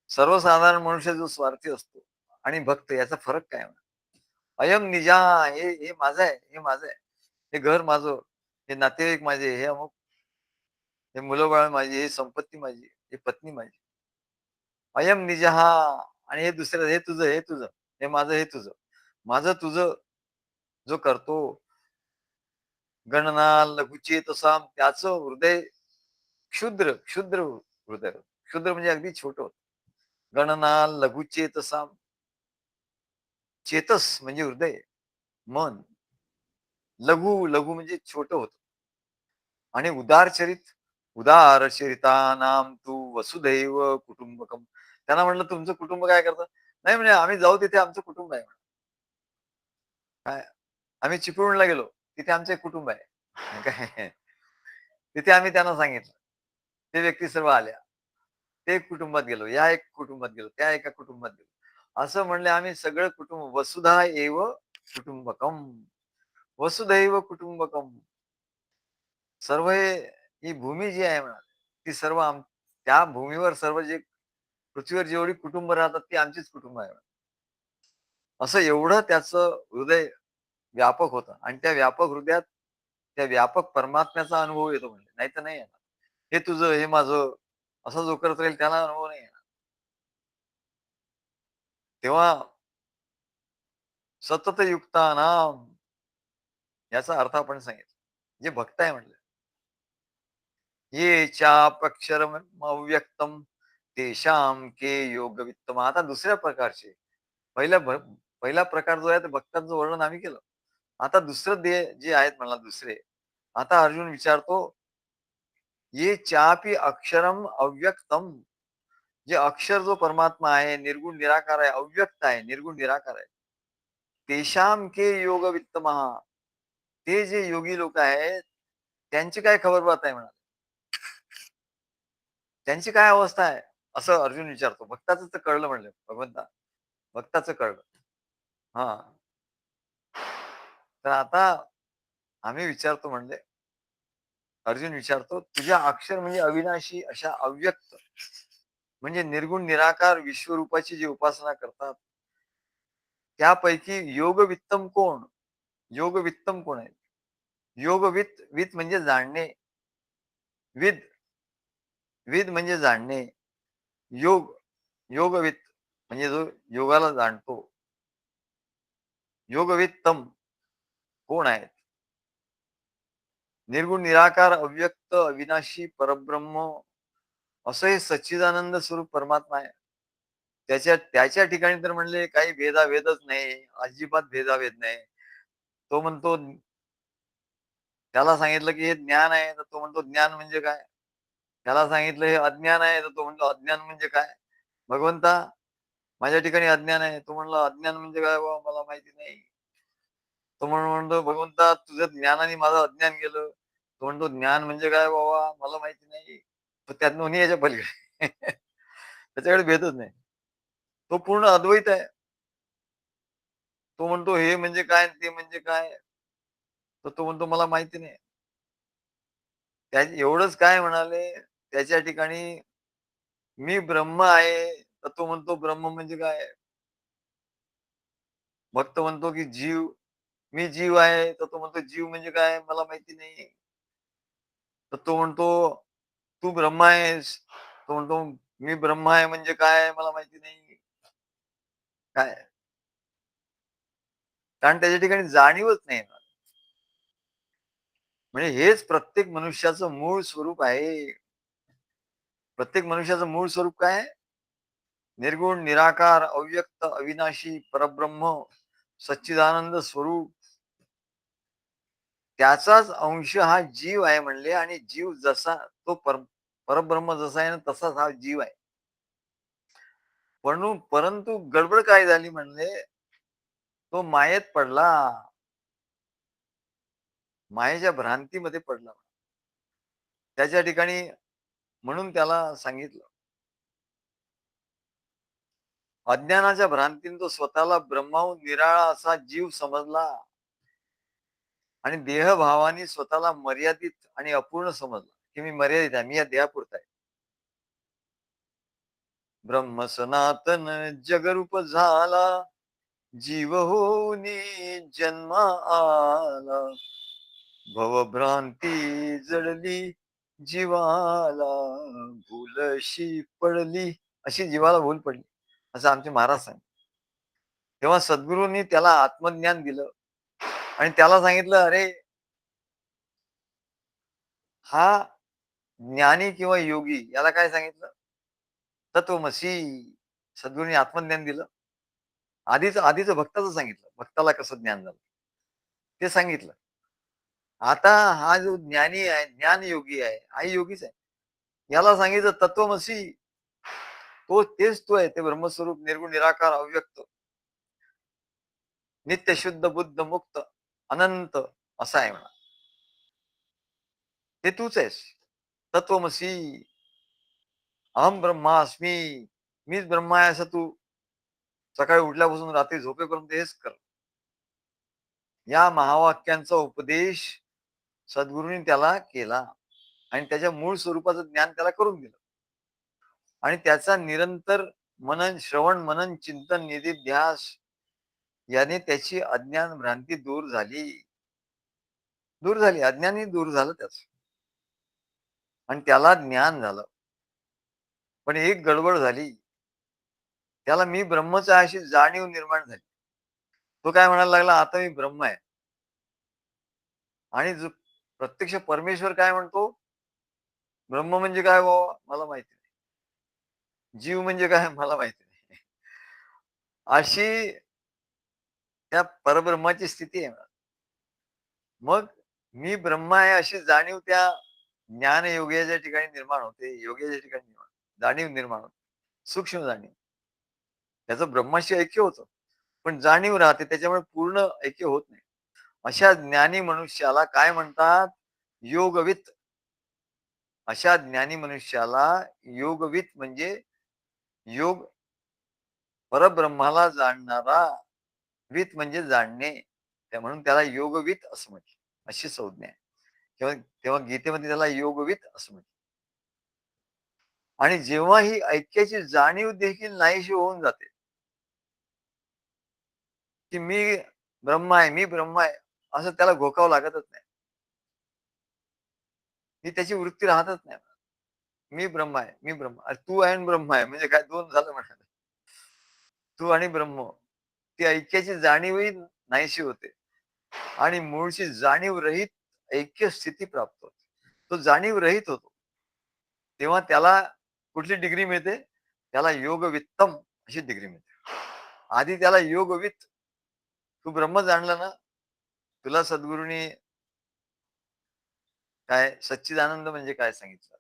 सर्वसाधारण मनुष्य जो स्वार्थी असतो आणि भक्त याचा फरक काय म्हणा. अयम निजा, हे माझं आहे, हे माझं आहे, हे घर माझं, हे नातेवाईक माझे, हे अमुक, हे मुलं बाळ माझी, हे संपत्ती माझी, हे पत्नी माझी. अयम निजहा, आणि हे दुसरं, हे तुझं, हे तुझं, हे माझं, हे तुझं. माझं तुझं जो करतो, गणना लघुचेत तसा त्याचं हृदय क्षुद्र क्षुद्र हृदय. क्षुद्र म्हणजे अगदी छोट होत. गणना लघुचेत तसा, चेतस म्हणजे हृदय, मन. लघु लघु म्हणजे छोट होत. आणि उदार चरिता नाम तू वसुदैव कुटुंबकम. त्यांना म्हटलं तुमचं कुटुंब काय करतं. नाही म्हणजे आम्ही जाऊ तिथे आमचं कुटुंब आहे. काय, आम्ही चिपळूणला गेलो, तिथे आमचं एक कुटुंब आहे. काय, तिथे आम्ही त्यांना सांगितलं, ते व्यक्ती सर्व आल्या. ते एक कुटुंबात गेलो, या एक कुटुंबात गेलो, त्या एका कुटुंबात गेलो. असं म्हणले आम्ही सगळं कुटुंब, वसुधा एव कुटुंबकम, वसुधैव कुटुंबकम. सर्व ही भूमी जी आहे म्हणा, ती सर्व त्या भूमीवर सर्व जे पृथ्वीवर जेवढी कुटुंब राहतात ती आमचीच कुटुंब आहे. असं एवढं त्याचं हृदय व्यापक होतं आणि त्या व्यापक हृदयात त्या व्यापक परमात्म्याचा अनुभव येतो म्हणजे, नाही तर नाही येणार. हे तुझं, हे माझं, असं जो करत राहील त्याला अनुभव नाही येणार. तेव्हा सतत युक्तानाम याचा अर्थ आपण सांगितलं. जे भक्त आहे म्हणलं. ये चापक्षरम अव्यक्तम तेषाम के योगवित्तम. आता दुसऱ्या प्रकारचे पहिला पहिला प्रकार जो आहे ते भक्तांचं वर्णन आम्ही केलं. आता दुसरं जे आहेत म्हणला दुसरे. आता अर्जुन विचारतो, ये चापी अक्षरम अव्यक्तम. जे अक्षर जो परमात्मा आहे, निर्गुण निराकार आहे, अव्यक्त आहे, निर्गुण निराकार आहे. तेषाम के योग वित्तमः. ते जे योगी लोक आहेत, त्यांची काय खबरबात आहे म्हणा. त्यांची काय अवस्था आहे? असं अर्जुन विचारतो. भक्ताचं तर कळलं म्हणलं भगवंता. भक्ताचं कळलं. हां. तर आता आम्ही विचारतो म्हणजे अर्जुन विचारतो, तुझ्या अक्षर म्हणजे अविनाशी अशा अव्यक्त म्हणजे निर्गुण निराकार विश्वरूपाची जी उपासना करतात, त्यापैकी योगवित्तम कोण? योगवित्तम कोण आहे? योगवित्त, वित्त म्हणजे जाणणे. विद, विद म्हणजे जाणणे. योग, योगवित्त म्हणजे जो योगाला जाणतो. योगवित्तम कोण आहेत? निर्गुण निराकार अव्यक्त अविनाशी परब्रह्म असं हे सच्चिदानंद स्वरूप परमात्मा आहे. त्याच्या ठिकाणी तर म्हणले काही भेदाभेदच नाही, अजिबात भेदाभेद नाही. तो म्हणतो, त्याला सांगितलं की हे ज्ञान आहे, तर तो म्हणतो ज्ञान म्हणजे काय? त्याला सांगितलं हे अज्ञान आहे, तर तो म्हणतो अज्ञान म्हणजे काय? भगवंता, माझ्या ठिकाणी अज्ञान आहे. तो म्हणला अज्ञान म्हणजे काय बाबा मला माहिती नाही. तो म्हणतो भगवंता तुझ्या ज्ञानाने माझं अज्ञान गेलं. तो म्हणतो ज्ञान म्हणजे काय बाबा मला माहिती नाही. तर त्यात दोन्ही याच्या पलीकडे. त्याच्याकडे भेदच नाही. तो पूर्ण अद्वैत आहे. तो म्हणतो हे म्हणजे काय ते म्हणजे काय? तर तो म्हणतो मला माहिती नाही. त्या एवढंच काय म्हणाले, त्याच्या ठिकाणी मी ब्रह्म आहे, तर तो म्हणतो ब्रह्म म्हणजे काय? भक्त म्हणतो की जीव, मी जीव आहे, तर तो म्हणतो जीव म्हणजे काय मला माहिती नाही. तर तो म्हणतो तू ब्रह्म आहेस. तो म्हणतो मी ब्रह्म आहे म्हणजे काय मला माहिती नाही. काय? कारण त्याच्या ठिकाणी जाणीवच नाही ना. म्हणजे हेच प्रत्येक मनुष्याचं मूळ स्वरूप आहे. प्रत्येक मनुष्याचं मूळ स्वरूप काय आहे? निर्गुण, निराकार, अव्यक्त, अविनाशी, परब्रह्म, सच्चिदानंद स्वरूप. त्याचाच अंश हा जीव आहे म्हणले आणि जीव जसा तो परब्रह्म जसा आहे ना तसाच हा जीव आहे. परंतु गडबड काय झाली म्हणले, तो मायेत पडला. मायेच्या भ्रांतीमध्ये पडला. त्याच्या ठिकाणी म्हणून त्याला सांगितलं, अज्ञानाच्या भ्रांतीने तो स्वतःला ब्रह्माहून निराळा असा जीव समजला आणि देहभावाने स्वतःला मर्यादित आणि अपूर्ण समजला, की मी मर्यादित आहे, मी या देहापुरता आहे. ब्रह्म सनातन जगरूप झाला, जीव होऊनी जन्म आला. भवभ्रांती जडली जीवाला, भूलशी पडली, अशी जीवाला भूल पडली, असं आमचे महाराज सांग. तेव्हा सद्गुरूंनी त्याला आत्मज्ञान दिलं आणि त्याला सांगितलं, अरे हा ज्ञानी किंवा योगी याला काय सांगितलं? तत्वमसी. सद्गुरूंनी आत्मज्ञान दिलं. आधीच भक्ताचं सांगितलं. भक्ताला कसं ज्ञान झालं ते सांगितलं. आता हा जो ज्ञानी आहे, ज्ञान योगी आहे, हा योगीच आहे. याला सांगितलं तत्वमसी. तेच तो आहे. ते ब्रह्मस्वरूप निर्गुण निराकार अव्यक्त नित्य शुद्ध बुद्ध मुक्त अनंत असा आहे म्हणा. ते तूच आहेस. तत्वमसी. अहम ब्रह्मास्मी. मीच ब्रह्मा आहे असं तू सकाळी उठल्यापासून रात्री झोपेपर्यंत हेच कर. या महावाक्यांचा उपदेश सद्गुरूंनी त्याला केला आणि त्याच्या मूळ स्वरूपाचं ज्ञान त्याला करून दिलं आणि त्याचा निरंतर श्रवण मनन चिंतन निधिध्यास याने त्याची अज्ञान भ्रांती दूर झाली. अज्ञानही दूर झालं त्याच आणि त्याला ज्ञान झालं. पण एक गडबड झाली. त्याला मी ब्रह्मच आहे अशी जाणीव निर्माण झाली. तो काय म्हणायला लागला, "आता मी ब्रह्म आहे." आणि जो प्रत्यक्ष परमेश्वर काय म्हणतो, "ब्रह्म म्हणजे काय बाबा? मला माहिती नाही. जीव म्हणजे काय? मला माहिती नाही." अशी त्या परब्रह्माची स्थिती आहे. मग मी ब्रह्म आहे अशी जाणीव त्या ज्ञान योग्याच्या ठिकाणी निर्माण होते, योग्याच्या ठिकाणी जाणीव निर्माण होते. सूक्ष्म जाणीव. त्याचं ब्रह्माशी ऐक्य होतं. पण जाणीव राहते त्याच्यामुळे पूर्ण ऐक्य होत नाही. अशा ज्ञानी मनुष्याला काय म्हणतात? योगवित. अशा ज्ञानी मनुष्याला योगवित म्हणजे योग परब्रह्माला जाणणारा, वित म्हणजे जाणणे. त्या म्हणून त्याला योगवित असं म्हटलं. अशी संज्ञा आहे. तेव्हा तेव्हा गीतेमध्ये त्याला योगवित असं म्हटलं. आणि जेव्हा ही ऐक्याची जाणीव देखील नाहीशी होऊन जाते, की मी ब्रह्म आहे, मी ब्रह्म आहे, असं त्याला घोकावं लागतच नाही. ही त्याची वृत्ती राहतच नाही. मी ब्रह्म आहे, मी ब्रह्म. अरे तू आहे आणि ब्रह्म आहे म्हणजे काय 2 झालं म्हणाले. तू आणि ब्रह्म. ती ऐक्याची जाणीवही नाहीशी होते आणि मूळची जाणीव रहित ऐक्य स्थिती प्राप्त होते. तो जाणीव रहित होतो. तेव्हा त्याला कुठली डिग्री मिळते? त्याला योगवित्तम अशी डिग्री मिळते. आधी त्याला योगवित, तू ब्रह्म जाणलं ना, तुला सद्गुरूंनी काय सच्चिदानंद म्हणजे काय सांगितलं?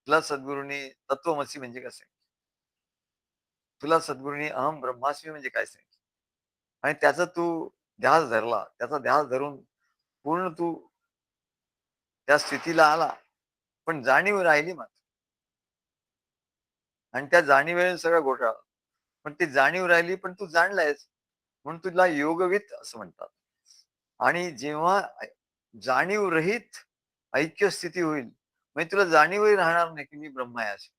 तुला सद्गुरूंनी तत्वमसी म्हणजे काय सांगितलं? तुला सद्गुरूंनी अहम ब्रह्मास्मी म्हणजे काय सांगितलं? आणि त्याचा तू ध्यास धरला. त्याचा ध्यास धरून पूर्ण तू त्या स्थितीला आला. पण जाणीव राहिली मात्र आणि त्या जाणीवेने सगळा घोटाळा. पण ती जाणीव राहिली, पण तू जाणलायस. म्हणून तुला योगवित असं म्हणतात. आणि जेव्हा जाणीव रहित ऐक्य स्थिती होईल, म्हणजे तुला जाणीवही राहणार नाही, की मी ब्रह्म आहे अशी.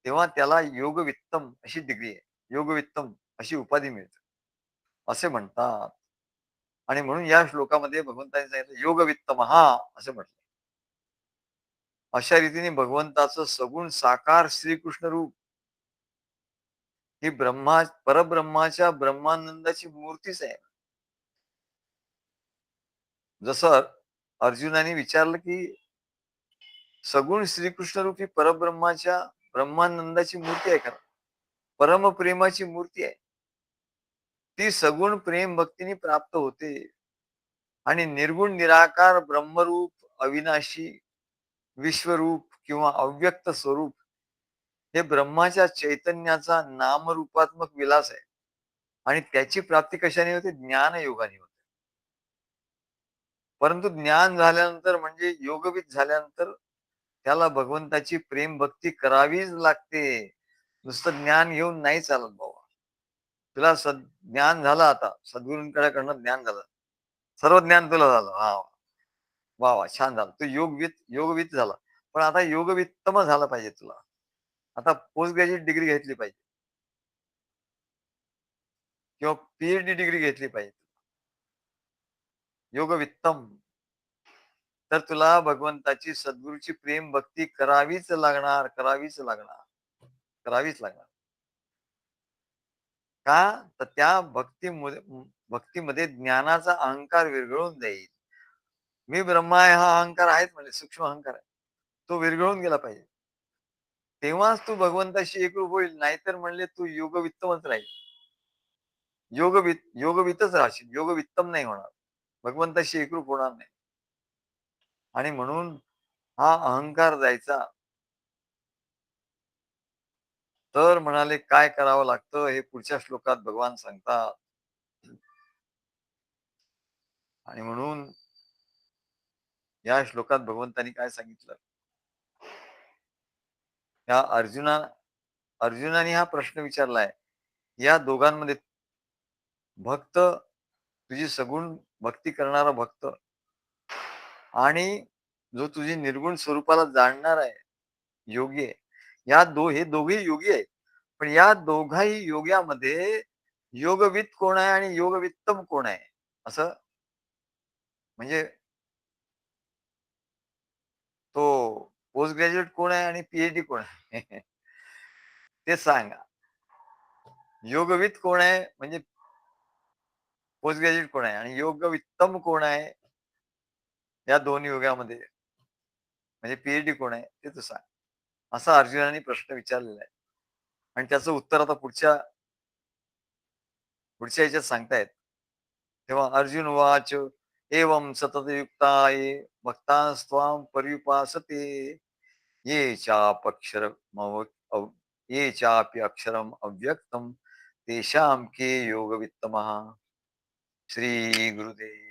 तेव्हा त्याला योगवित्तम अशी डिग्री आहे. योगवित्तम अशी उपाधी मिळते, असे म्हणतात. आणि म्हणून या श्लोकामध्ये भगवंतांनी सांगितलं योगवित्तमहा असं म्हटलं. अशा रीतीने भगवंताचं सगुण साकार श्रीकृष्ण रूप ही परब्रह्माच्या ब्रह्मानंदाची मूर्तीच आहे. जसं अर्जुनाने विचारलं, की सगुण श्रीकृष्ण रूपी परब्रह्माच्या ब्रह्मानंदाची मूर्ती आहे का? परमप्रेमाची मूर्ती आहे. ती सगुण प्रेम भक्तीने प्राप्त होते आणि निर्गुण निराकार ब्रह्मरूप, अविनाशी, विश्वरूप किंवा अव्यक्त स्वरूप हे ब्रह्माच्या चैतन्याचा नामरूपात्मक विलास आहे. आणि त्याची प्राप्ती कशाने होते? ज्ञानयोगाने होते. परंतु ज्ञान झाल्यानंतर म्हणजे योगवित झाल्यानंतर त्याला भगवंताची प्रेम भक्ती करावीच लागते. नुसतं ज्ञान घेऊन नाही चालत बाबा. तुला ज्ञान झालं आता. सद्गुरूंकडे ज्ञान झालं. सर्व ज्ञान तुला झालं. हां. वाह! वाह! छान झालं. तू योगवित झाला. पण आता योगवित्तम झाला पाहिजे तुला. आता पोस्ट ग्रॅज्युएट डिग्री घेतली पाहिजे किंवा पी डिग्री घेतली पाहिजे. योगवित्तम. तर तुला भगवंताची सद्गुरूची प्रेम भक्ती करावीच लागणार, करावीच लागणार, करावीच लागणार. का? तर त्या भक्तीमध्ये ज्ञानाचा अहंकार विरघळून जाईल. मी ब्रह्मा आहे हा अहंकार आहेच म्हणजे सूक्ष्म अहंकार आहे. तो विरघळून गेला पाहिजे. तेव्हाच तू भगवंताशी एकरूप होईल. नाहीतर म्हणले तू योगवित्तमच राहील. योगवितच राहशील. योगवित्तम नाही होणार. भगवंताशी एकरूप होणार नाही. आणि म्हणून हा अहंकार जायचा. तर म्हणाले काय करावं लागतं हे पुढच्या श्लोकात भगवान सांगतात. आणि म्हणून या श्लोकात भगवंतांनी काय सांगितलं? या अर्जुनाने हा प्रश्न विचारलाय. या दोघांमध्ये भक्त, तुझी सगुण भक्ती करणारा भक्त आणि जो तुझी निर्गुण स्वरूपाला जाणणार आहे, योगी आहे. हे दोघेही योगी आहेत. पण या दोघाही योग्यामध्ये योगवित कोण आहे आणि योगवित्तम कोण आहे? असं म्हणजे तो पोस्ट ग्रॅज्युएट कोण आहे आणि पी कोण आहे? ते सांगा. योगवित कोण आहे? म्हणजे पोस्ट ग्रॅज्युएट कोण आहे आणि योग्य वित्तम कोण आहे? या दोन युगामध्ये म्हणजे पी कोण आहे ते तू सांग. असा अर्जुनाने प्रश्न विचारलेला आहे आणि त्याचं उत्तर आता पुढच्या ह्याच्यात सांगतायत. तेव्हा अर्जुन वाच एवं सततयुक्ता ये भक्तास्त्वां पर्युपासते ये चापक्षरमव अव ये चापि अक्षरम अव्यक्तम तेषां के योगवित्तमः. श्री गुरुदेव